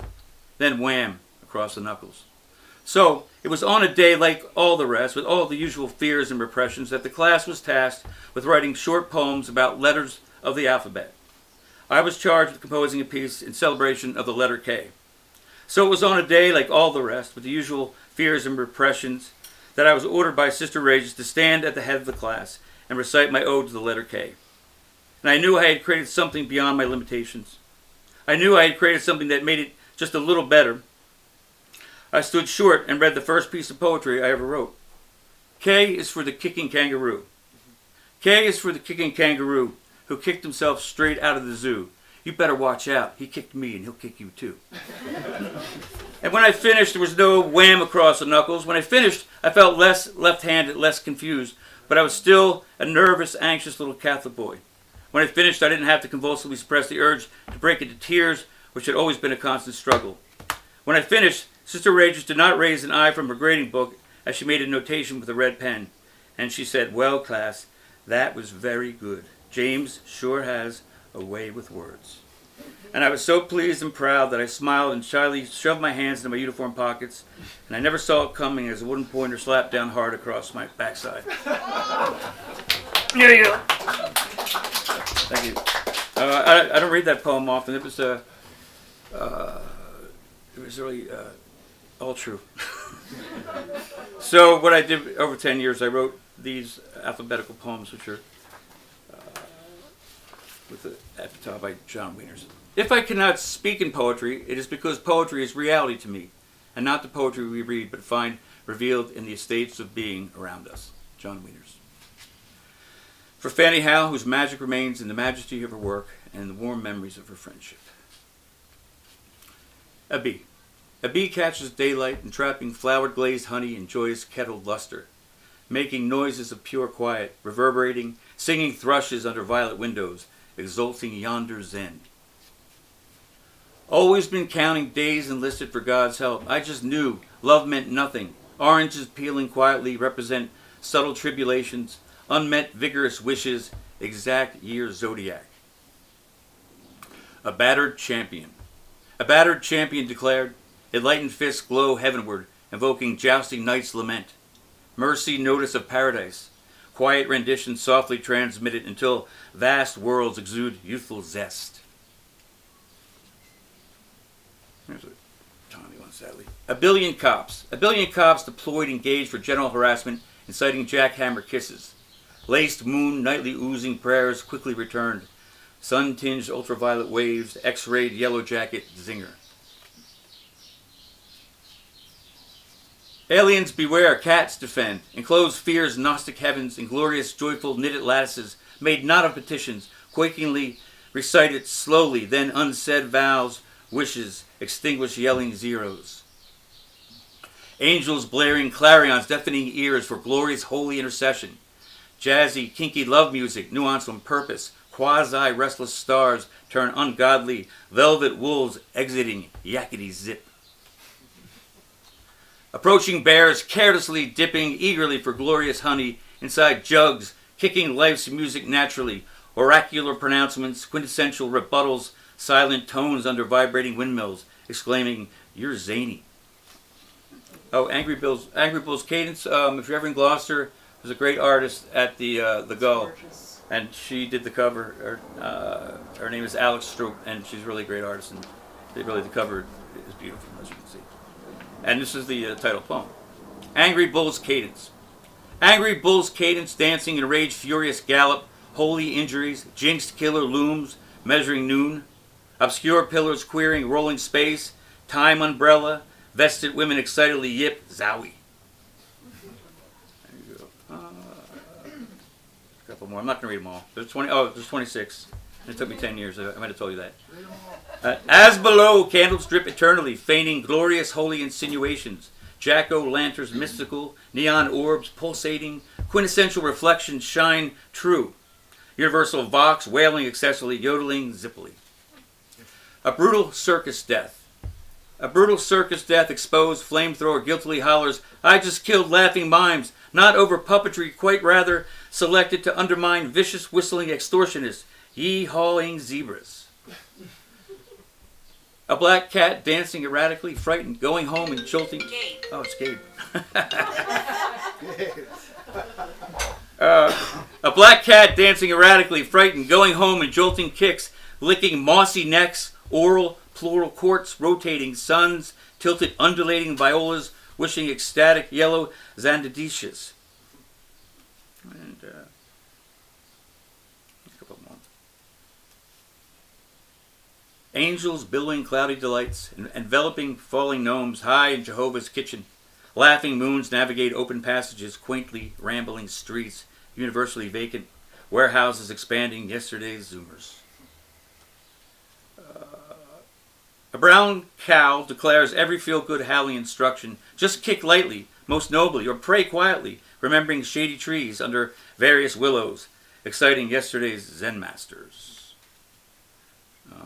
Then wham, across the knuckles. So, it was on a day like all the rest, with all the usual fears and repressions, that the class was tasked with writing short poems about letters of the alphabet. I was charged with composing a piece in celebration of the letter K. So it was on a day like all the rest, with the usual fears and repressions, that I was ordered by Sister Regis to stand at the head of the class and recite my ode to the letter K. And I knew I had created something beyond my limitations. I knew I had created something that made it just a little better. I stood short and read the first piece of poetry I ever wrote. K is for the kicking kangaroo. K is for the kicking kangaroo who kicked himself straight out of the zoo. You better watch out. He kicked me and he'll kick you too. And when I finished, there was no wham across the knuckles. When I finished, I felt less left-handed, less confused, but I was still a nervous, anxious little Catholic boy. When I finished, I didn't have to convulsively suppress the urge to break into tears, which had always been a constant struggle. When I finished, Sister Regis did not raise an eye from her grading book as she made a notation with a red pen, and she said, "Well, class, that was very good. James sure has a way with words." And I was so pleased and proud that I smiled and shyly shoved my hands into my uniform pockets, and I never saw it coming as a wooden pointer slapped down hard across my backside. Yeah. Thank you. I don't read that poem often. It was really all true. So what I did over 10 years, I wrote these alphabetical poems, which are with the epitaph by John Wieners. If I cannot speak in poetry, it is because poetry is reality to me, and not the poetry we read, but find revealed in the estates of being around us. John Wieners. For Fanny Howe, whose magic remains in the majesty of her work and in the warm memories of her friendship. A bee. A bee catches daylight, entrapping flowered glazed honey in joyous kettled luster, making noises of pure quiet, reverberating, singing thrushes under violet windows, exulting yonder zen. Always been counting days enlisted for God's help. I just knew love meant nothing. Oranges peeling quietly represent subtle tribulations, unmet vigorous wishes, exact year zodiac. A battered champion. A battered champion declared, enlightened fists glow heavenward, invoking jousting night's lament. Mercy notice of paradise. Quiet rendition softly transmitted until vast worlds exude youthful zest. There's a tiny one, sadly. A billion cops. A billion cops deployed engaged for general harassment, inciting jackhammer kisses. Laced moon, nightly oozing prayers quickly returned. Sun-tinged ultraviolet waves, X-rayed yellow jacket zinger. Aliens beware, cats defend. Enclosed fears, Gnostic heavens, inglorious, joyful, knitted lattices, made not of petitions, quakingly recited slowly, then unsaid vows, wishes, extinguish yelling zeros. Angels blaring clarions, deafening ears for glory's holy intercession. Jazzy, kinky love music, nuance on purpose, quasi-restless stars turn ungodly, velvet wolves exiting yakety zip. Approaching bears carelessly dipping eagerly for glorious honey inside jugs kicking life's music naturally, oracular pronouncements, quintessential rebuttals, silent tones under vibrating windmills, exclaiming, "You're zany." Oh, Angry Bull's Cadence. If you're ever in Gloucester, there's a great artist at the Gull, and she did the cover. Her name is Alex Stroop, and she's a really great artist, and the cover is beautiful, as you can see. And this is the title poem. Angry Bull's Cadence. Angry Bull's cadence, dancing in rage, furious gallop, holy injuries, jinxed killer looms, measuring noon, obscure pillars queering, rolling space, time umbrella, vested women excitedly yip, zowie. There you go. A couple more. I'm not going to read them all. There's 20. Oh, there's 26. It took me 10 years. I might have told you that. As below, candles drip eternally, feigning glorious holy insinuations. Jack-o'-lanterns mystical, neon orbs pulsating, quintessential reflections shine true. Universal vox wailing excessively, yodeling zippily. A brutal circus death. A brutal circus death exposed, flamethrower guiltily hollers, "I just killed laughing mimes, not over puppetry, quite rather selected to undermine vicious whistling extortionists, yee-hawing zebras." A black cat dancing erratically, frightened, going home and jolting. Gabe. Oh, it's Gabe. A black cat dancing erratically, frightened, going home and jolting kicks, licking mossy necks, oral, plural courts, rotating suns, tilted undulating violas, wishing ecstatic yellow xanthidias. And a couple more. Angels billowing cloudy delights, enveloping falling gnomes high in Jehovah's kitchen. Laughing moons navigate open passages, quaintly rambling streets, universally vacant, warehouses expanding yesterday's zoomers. A brown cow declares every feel-good howling instruction, just kick lightly, most nobly, or pray quietly, remembering shady trees under various willows, exciting yesterday's Zen masters.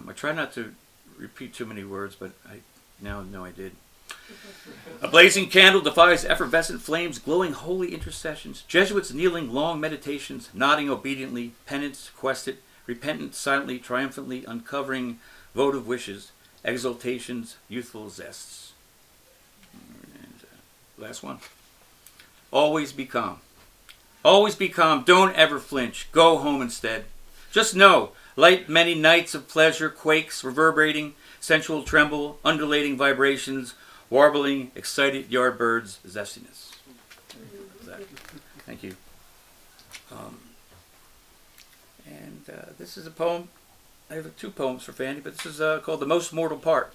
I try not to repeat too many words, but I now know I did. A blazing candle defies effervescent flames, glowing holy intercessions. Jesuits kneeling long meditations, nodding obediently, penance quested, repentant silently, triumphantly, uncovering votive wishes, exultations, youthful zests. And last one. Always be calm. Always be calm. Don't ever flinch. Go home instead. Just know, light many nights of pleasure, quakes, reverberating, sensual tremble, undulating vibrations, warbling, excited yard birds, zestiness. Thank you. This is a poem. I have two poems for Fanny, but this is called The Most Mortal Part.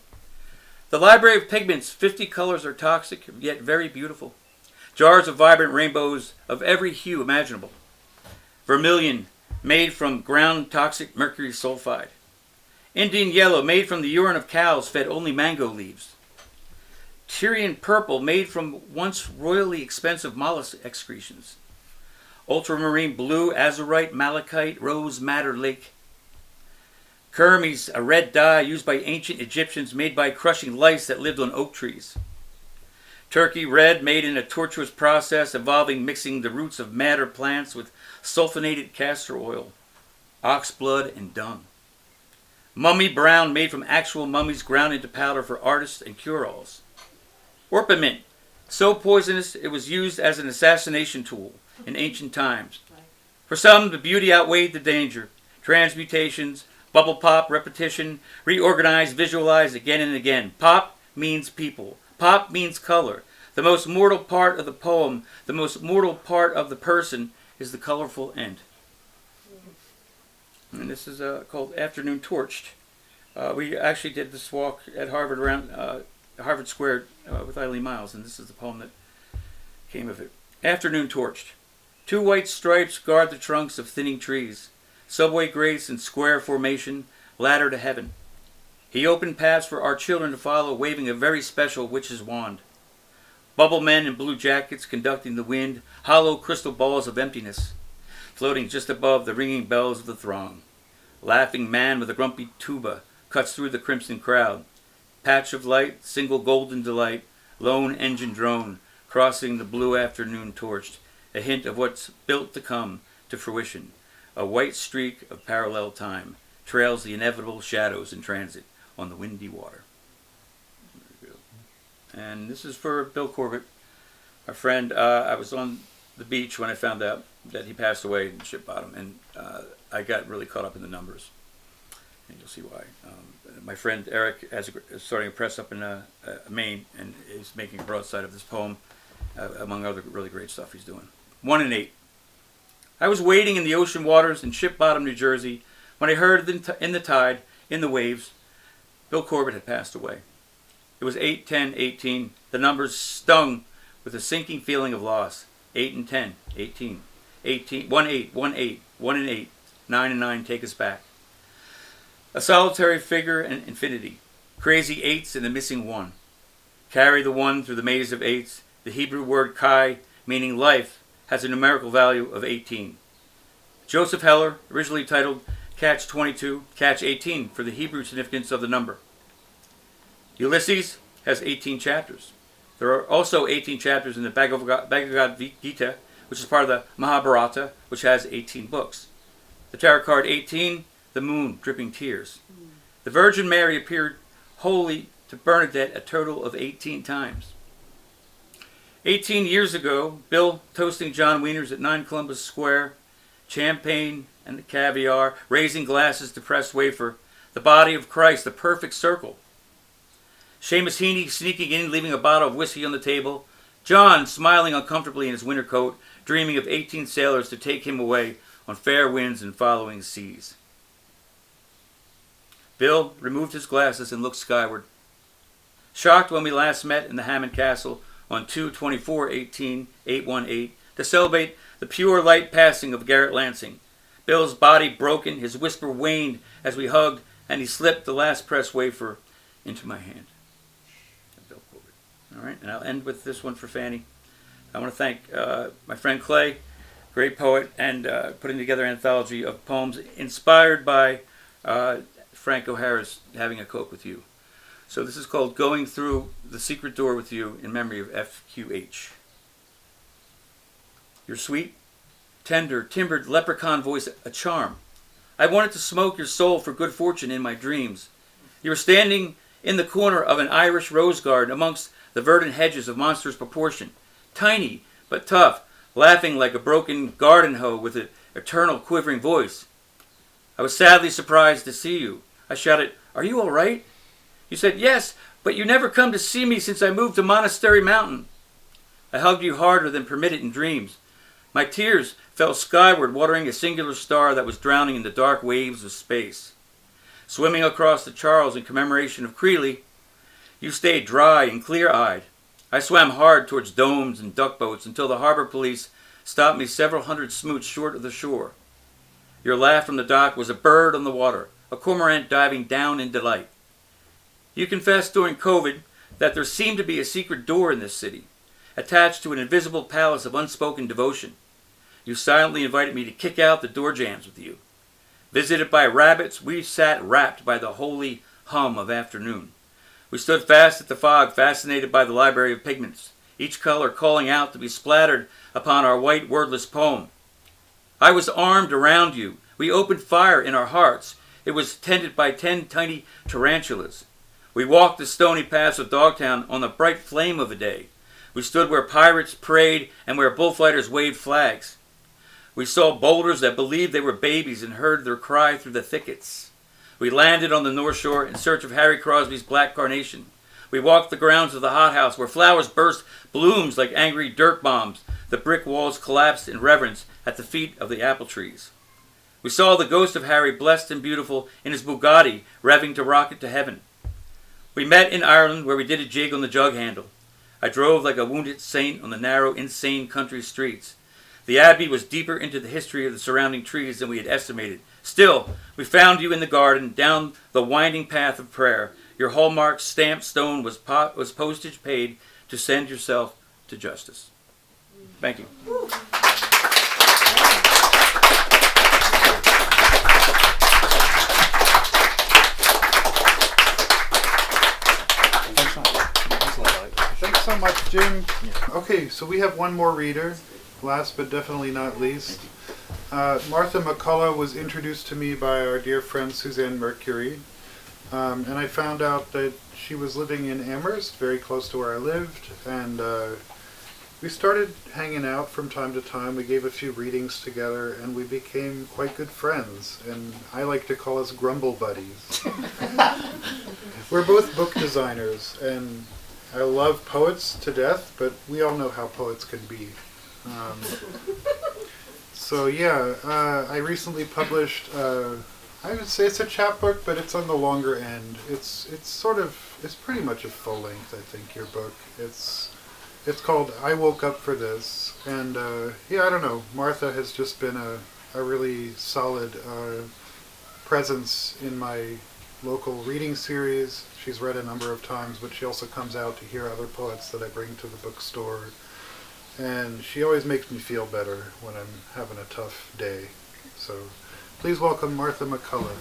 The library of pigments, 50 colors are toxic, yet very beautiful. Jars of vibrant rainbows of every hue imaginable. Vermilion, made from ground toxic mercury sulfide. Indian yellow, made from the urine of cows fed only mango leaves. Tyrian purple, made from once royally expensive mollusk excretions. Ultramarine blue, azurite, malachite, rose madder lake. Kermes, a red dye used by ancient Egyptians, made by crushing lice that lived on oak trees. Turkey red, made in a tortuous process involving mixing the roots of madder plants with sulfonated castor oil, ox blood, and dung. Mummy brown, made from actual mummies ground into powder for artists and cure-alls. Orpiment, so poisonous it was used as an assassination tool in ancient times. For some, the beauty outweighed the danger. Transmutations, bubble pop, repetition, reorganize, visualize again and again. Pop means people. Pop means color. The most mortal part of the poem, the most mortal part of the person, is the colorful end. And this is called Afternoon Torched. We actually did this walk at Harvard around Harvard Square with Eileen Miles, and this is the poem that came of it. Afternoon Torched. 2 white stripes guard the trunks of thinning trees. Subway grace in square formation, ladder to heaven. He opened paths for our children to follow, waving a very special witch's wand. Bubble men in blue jackets conducting the wind, hollow crystal balls of emptiness, floating just above the ringing bells of the throng. Laughing man with a grumpy tuba cuts through the crimson crowd. Patch of light, single golden delight, lone engine drone, crossing the blue afternoon torched, a hint of what's built to come, to fruition. A white streak of parallel time trails the inevitable shadows in transit on the windy water. And this is for Bill Corbett, our friend. I was on the beach when I found out that he passed away in Ship Bottom, and I got really caught up in the numbers, and you'll see why. My friend Eric is starting a press up in Maine, and is making a broadside of this poem, among other really great stuff he's doing. 1 in 8. I was wading in the ocean waters in Ship Bottom, New Jersey, when I heard in the tide, in the waves, Bill Corbett had passed away. It was 8, 10, 18. The numbers stung with a sinking feeling of loss. 8 and 10, 18. 18, 1, 8, 1, 8, 1 and 8. 9 and 9 take us back. A solitary figure in infinity. Crazy 8s and the missing 1. Carry the 1 through the maze of 8s. The Hebrew word kai, meaning life, has a numerical value of 18. Joseph Heller, originally titled Catch 22, Catch 18 for the Hebrew significance of the number. Ulysses has 18 chapters. There are also 18 chapters in the Bhagavad Gita, which is part of the Mahabharata, which has 18 books. The tarot card 18, the moon dripping tears. The Virgin Mary appeared holy to Bernadette a total of 18 times. 18 years ago, Bill toasting John Wieners at 9 Columbus Square, champagne and the caviar, raising glasses to pressed wafer, the body of Christ, the perfect circle. Seamus Heaney sneaking in, leaving a bottle of whiskey on the table. John smiling uncomfortably in his winter coat, dreaming of 18 sailors to take him away on fair winds and following seas. Bill removed his glasses and looked skyward. Shocked when we last met in the Hammond Castle on 2/24/18/818 to celebrate the pure light passing of Garrett Lansing. Bill's body broken, his whisper waned as we hugged, and he slipped the last press wafer into my hand. All right, and I'll end with this one for Fanny. I want to thank my friend Clay, great poet, and putting together an anthology of poems inspired by Frank O'Hara's Having a Coke with You. So this is called Going Through the Secret Door with You in memory of FQH. Your sweet, tender, timbered leprechaun voice a charm. I wanted to smoke your soul for good fortune in my dreams. You were standing in the corner of an Irish rose garden amongst the verdant hedges of monstrous proportion, tiny but tough, laughing like a broken garden hoe with an eternal quivering voice. I was sadly surprised to see you. I shouted, "Are you all right?" You said, "Yes, but you never come to see me since I moved to Monastery Mountain." I hugged you harder than permitted in dreams. My tears fell skyward, watering a singular star that was drowning in the dark waves of space. Swimming across the Charles in commemoration of Creeley, you stayed dry and clear-eyed. I swam hard towards domes and duck boats until the harbor police stopped me several hundred smoots short of the shore. Your laugh from the dock was a bird on the water, a cormorant diving down in delight. You confessed during COVID that there seemed to be a secret door in this city, attached to an invisible palace of unspoken devotion. You silently invited me to kick out the door jambs with you. Visited by rabbits, we sat wrapped by the holy hum of afternoon. We stood fast at the fog, fascinated by the library of pigments, each color calling out to be splattered upon our white wordless poem. I was armed around you. We opened fire in our hearts. It was tended by 10 tiny tarantulas. We walked the stony paths of Dogtown on the bright flame of a day. We stood where pirates prayed and where bullfighters waved flags. We saw boulders that believed they were babies and heard their cry through the thickets. We landed on the North Shore in search of Harry Crosby's black carnation. We walked the grounds of the hothouse where flowers burst blooms like angry dirt bombs. The brick walls collapsed in reverence at the feet of the apple trees. We saw the ghost of Harry, blessed and beautiful, in his Bugatti, revving to rocket to heaven. We met in Ireland where we did a jig on the jug handle. I drove like a wounded saint on the narrow, insane country streets. The Abbey was deeper into the history of the surrounding trees than we had estimated. Still, we found you in the garden, down the winding path of prayer. Your hallmark stamped stone was postage paid to send yourself to justice. Thank you. Thanks so much, Jim. Okay, so we have one more reader. Last but definitely not least, Martha McCullough was introduced to me by our dear friend Suzanne Mercury, and I found out that she was living in Amherst, very close to where I lived, and we started hanging out from time to time. We gave a few readings together, and we became quite good friends, and I like to call us grumble buddies. We're both book designers, and I love poets to death, but we all know how poets can be. I recently published, I would say it's a chapbook, but it's on the longer end. It's pretty much a full length, I think, your book. It's called I Woke Up for This, and I don't know, Martha has just been a really solid presence in my local reading series. She's read a number of times, but she also comes out to hear other poets that I bring to the bookstore. And she always makes me feel better when I'm having a tough day. So please welcome Martha McCullough.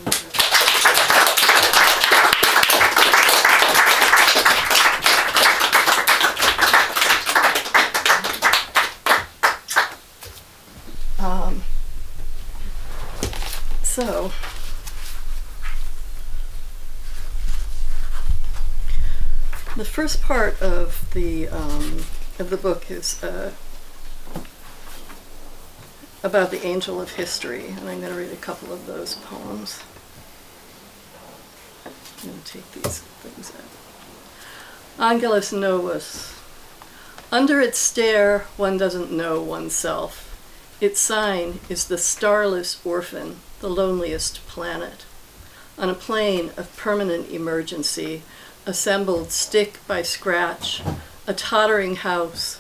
The first part of the book is about the angel of history, and I'm going to read a couple of those poems. I'm going to take these things out. Angelus Novus. Under its stare, one doesn't know oneself. Its sign is the starless orphan, the loneliest planet. On a plane of permanent emergency, assembled stick by scratch, a tottering house,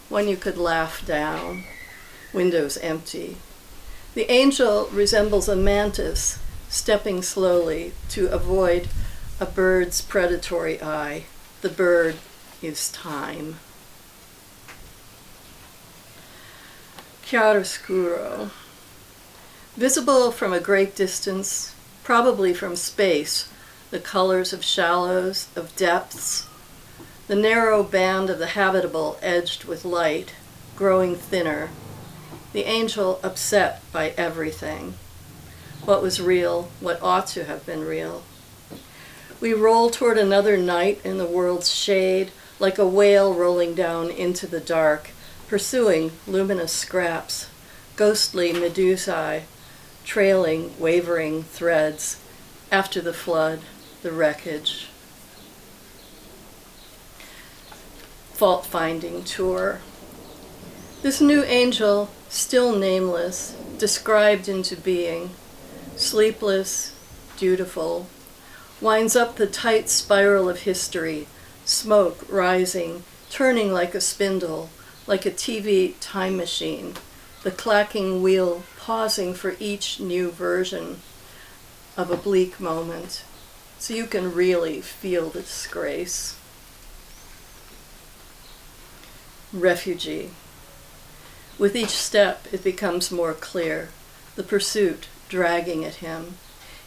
one you could laugh down, windows empty. The angel resembles a mantis, stepping slowly to avoid a bird's predatory eye. The bird is time. Chiaroscuro. Visible from a great distance, probably from space, the colors of shallows, of depths, the narrow band of the habitable edged with light, growing thinner, the angel upset by everything. What was real, what ought to have been real. We roll toward another night in the world's shade, like a whale rolling down into the dark, pursuing luminous scraps, ghostly medusae, trailing wavering threads, after the flood, the wreckage. Fault-finding tour. This new angel, still nameless, described into being, sleepless, dutiful, winds up the tight spiral of history, smoke rising, turning like a spindle, like a TV time machine, the clacking wheel pausing for each new version of a bleak moment, so you can really feel the disgrace. Refugee. With each step, it becomes more clear, the pursuit dragging at him.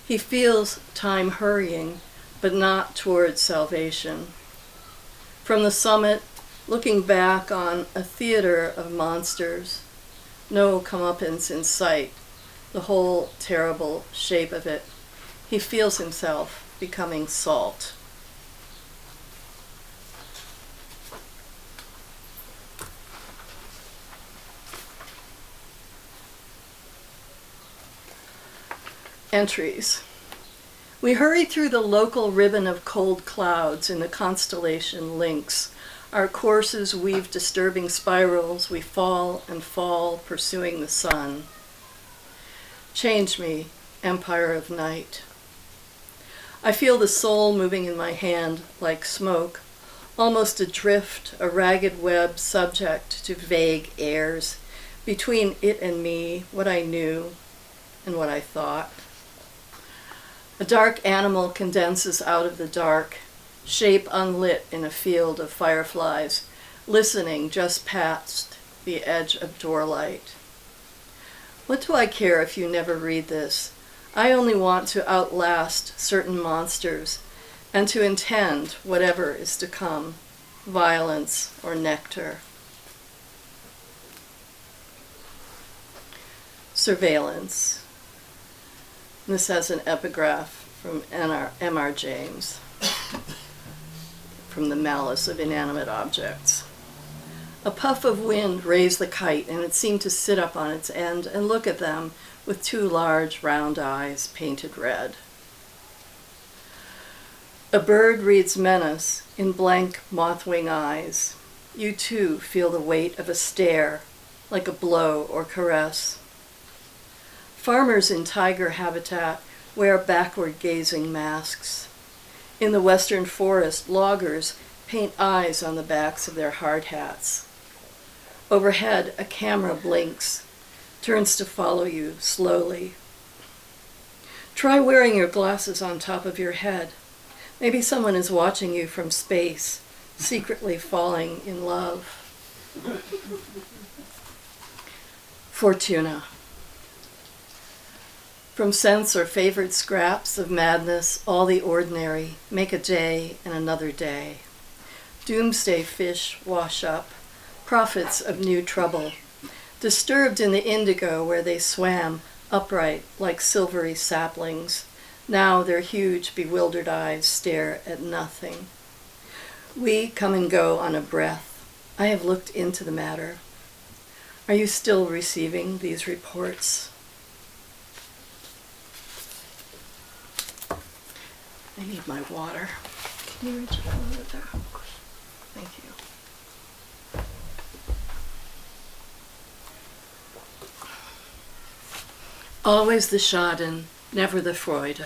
He feels time hurrying, but not towards salvation. From the summit, looking back on a theater of monsters, no comeuppance in sight, the whole terrible shape of it, he feels himself becoming salt. Entries. We hurry through the local ribbon of cold clouds in the constellation Lynx. Our courses weave disturbing spirals. We fall and fall, pursuing the sun. Change me, empire of night. I feel the soul moving in my hand like smoke, almost adrift, a ragged web subject to vague airs, between it and me, what I knew and what I thought. A dark animal condenses out of the dark, shape unlit in a field of fireflies, listening just past the edge of doorlight. What do I care if you never read this? I only want to outlast certain monsters and to intend whatever is to come, violence or nectar. surveillance. This has an epigraph from M.R. James, from The Malice of Inanimate Objects. A puff of wind raised the kite, and it seemed to sit up on its end and look at them with two large round eyes painted red. A bird reads menace in blank moth-wing eyes. You too feel the weight of a stare, like a blow or caress. Farmers in tiger habitat wear backward-gazing masks. In the western forest, loggers paint eyes on the backs of their hard hats. Overhead, a camera blinks, turns to follow you slowly. Try wearing your glasses on top of your head. Maybe someone is watching you from space, secretly falling in love. Fortuna. From sense or favored scraps of madness, all the ordinary, make a day and another day. Doomsday fish wash up, prophets of new trouble, disturbed in the indigo where they swam, upright like silvery saplings. Now their huge, bewildered eyes stare at nothing. We come and go on a breath. I have looked into the matter. Are you still receiving these reports? I need my water. Can you reach it over there? Thank you. Always the Schaden, never the Freude.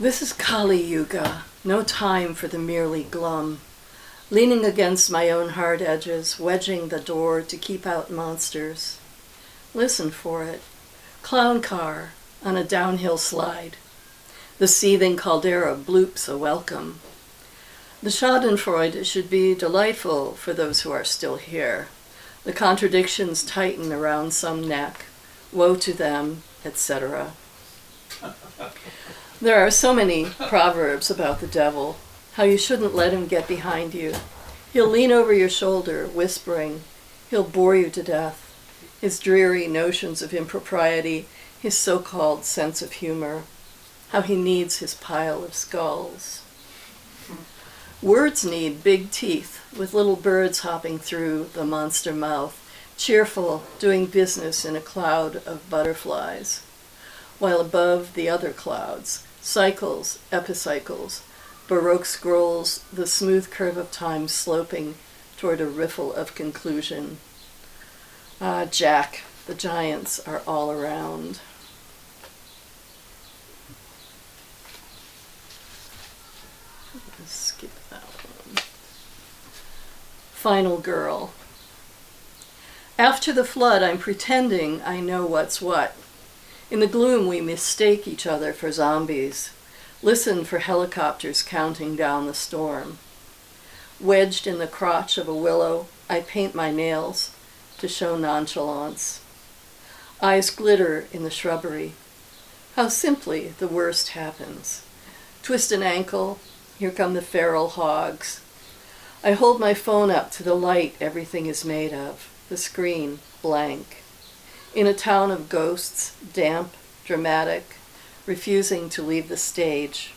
This is Kali Yuga, no time for the merely glum. Leaning against my own hard edges, wedging the door to keep out monsters. Listen for it. Clown car on a downhill slide. The seething caldera bloops a welcome. The Schadenfreude should be delightful for those who are still here. The contradictions tighten around some neck. Woe to them, etc. There are so many proverbs about the devil, how you shouldn't let him get behind you. He'll lean over your shoulder, whispering. He'll bore you to death. His dreary notions of impropriety, his so-called sense of humor, how he needs his pile of skulls. Words need big teeth, with little birds hopping through the monster mouth, cheerful, doing business in a cloud of butterflies. While above the other clouds, cycles, epicycles, Baroque scrolls, the smooth curve of time sloping toward a riffle of conclusion. Ah, Jack, the giants are all around. Let's skip that one. Final girl. After the flood, I'm pretending I know what's what. In the gloom, we mistake each other for zombies. Listen for helicopters counting down the storm. Wedged in the crotch of a willow, I paint my nails to show nonchalance. Eyes glitter in the shrubbery. How simply the worst happens. Twist an ankle, here come the feral hogs. I hold my phone up to the light everything is made of, the screen blank. In a town of ghosts, damp, dramatic, refusing to leave the stage.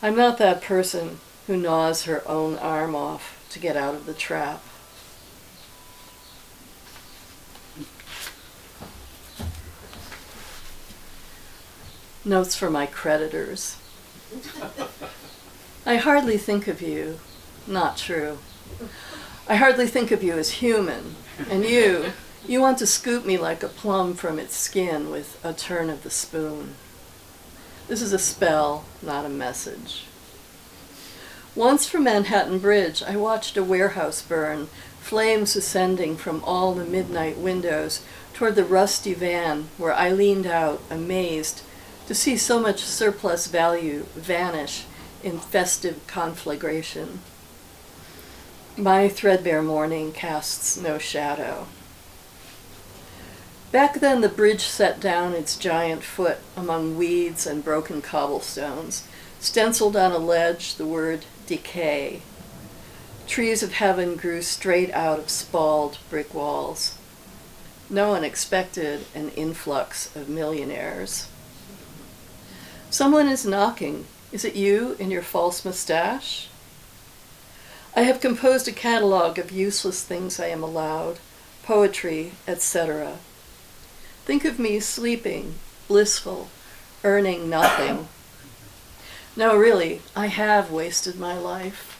I'm not that person who gnaws her own arm off to get out of the trap. Notes for my creditors. I hardly think of you, not true. I hardly think of you as human, and you want to scoop me like a plum from its skin with a turn of the spoon. This is a spell, not a message. Once from Manhattan Bridge, I watched a warehouse burn, flames ascending from all the midnight windows toward the rusty van where I leaned out, amazed, to see so much surplus value vanish in festive conflagration. My threadbare morning casts no shadow. Back then the bridge set down its giant foot among weeds and broken cobblestones, stenciled on a ledge the word decay. Trees of heaven grew straight out of spalled brick walls. No one expected an influx of millionaires. Someone is knocking. Is it you in your false mustache? I have composed a catalog of useless things I am allowed, poetry, etc. Think of me sleeping, blissful, earning nothing. No, really, I have wasted my life.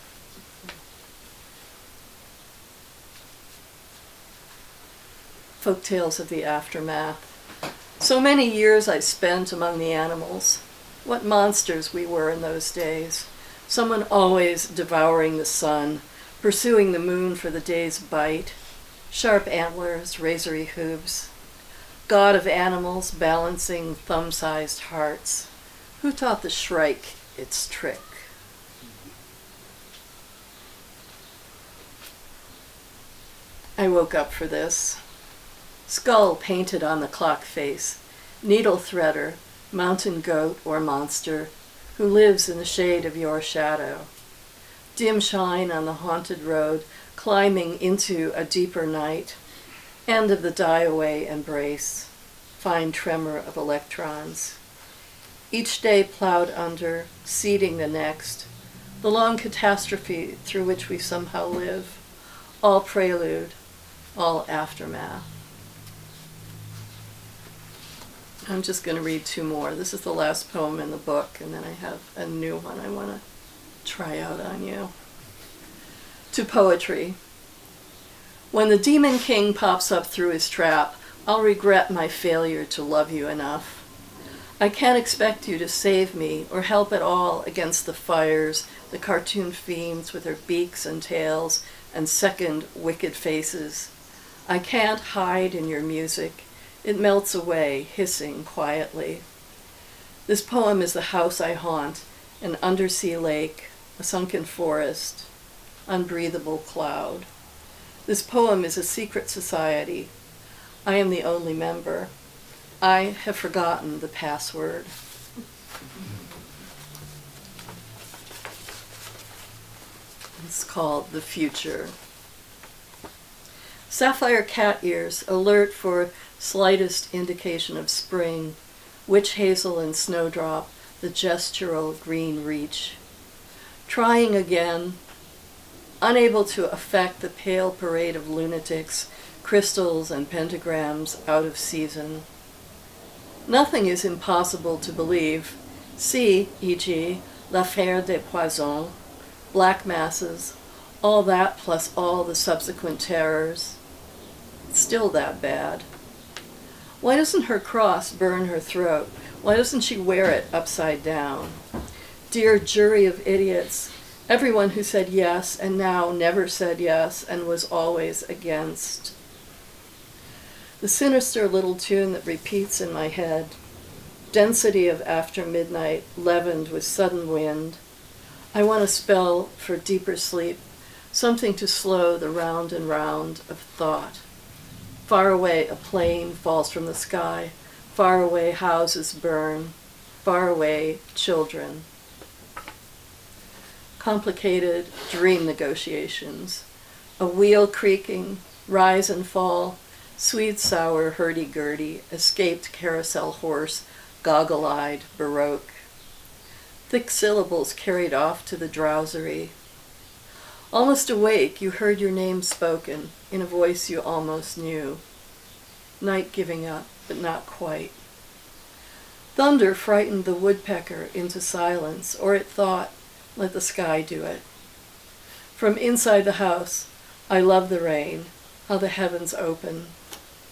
Folktales of the aftermath. So many years I spent among the animals. What monsters we were in those days. Someone always devouring the sun, pursuing the moon for the day's bite. Sharp antlers, razory hooves. God of animals balancing thumb-sized hearts. Who taught the shrike its trick? I woke up for this. Skull painted on the clock face. Needle threader, mountain goat or monster, who lives in the shade of your shadow. Dim shine on the haunted road, climbing into a deeper night. End of the die-away embrace. Fine tremor of electrons. Each day plowed under, seeding the next. The long catastrophe through which we somehow live. All prelude, all aftermath. I'm just going to read two more. This is the last poem in the book, and then I have a new one I want to try out on you. To poetry. When the Demon King pops up through his trap, I'll regret my failure to love you enough. I can't expect you to save me or help at all against the fires, the cartoon fiends with their beaks and tails and second wicked faces. I can't hide in your music. It melts away, hissing quietly. This poem is the house I haunt, an undersea lake, a sunken forest, unbreathable cloud. This poem is a secret society. I am the only member. I have forgotten the password. It's called The Future. Sapphire cat ears, alert for slightest indication of spring, witch hazel and snowdrop, the gestural green reach. Trying again, unable to affect the pale parade of lunatics, crystals and pentagrams out of season. Nothing is impossible to believe. See, e.g., L'Affaire des Poisons, Black Masses, all that plus all the subsequent terrors. It's still that bad. Why doesn't her cross burn her throat? Why doesn't she wear it upside down? Dear jury of idiots, everyone who said yes and now never said yes and was always against. The sinister little tune that repeats in my head, density of after midnight leavened with sudden wind. I want a spell for deeper sleep, something to slow the round and round of thought. Far away a plane falls from the sky, far away houses burn, far away children. Complicated dream negotiations, a wheel creaking, rise and fall, sweet sour hurdy-gurdy, escaped carousel horse, goggle-eyed baroque. Thick syllables carried off to the drowsery. Almost awake, you heard your name spoken in a voice you almost knew. Night giving up, but not quite. Thunder frightened the woodpecker into silence, or it thought, let the sky do it. From inside the house, I love the rain, how the heavens open,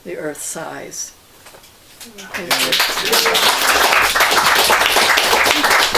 the earth sighs. Thank you.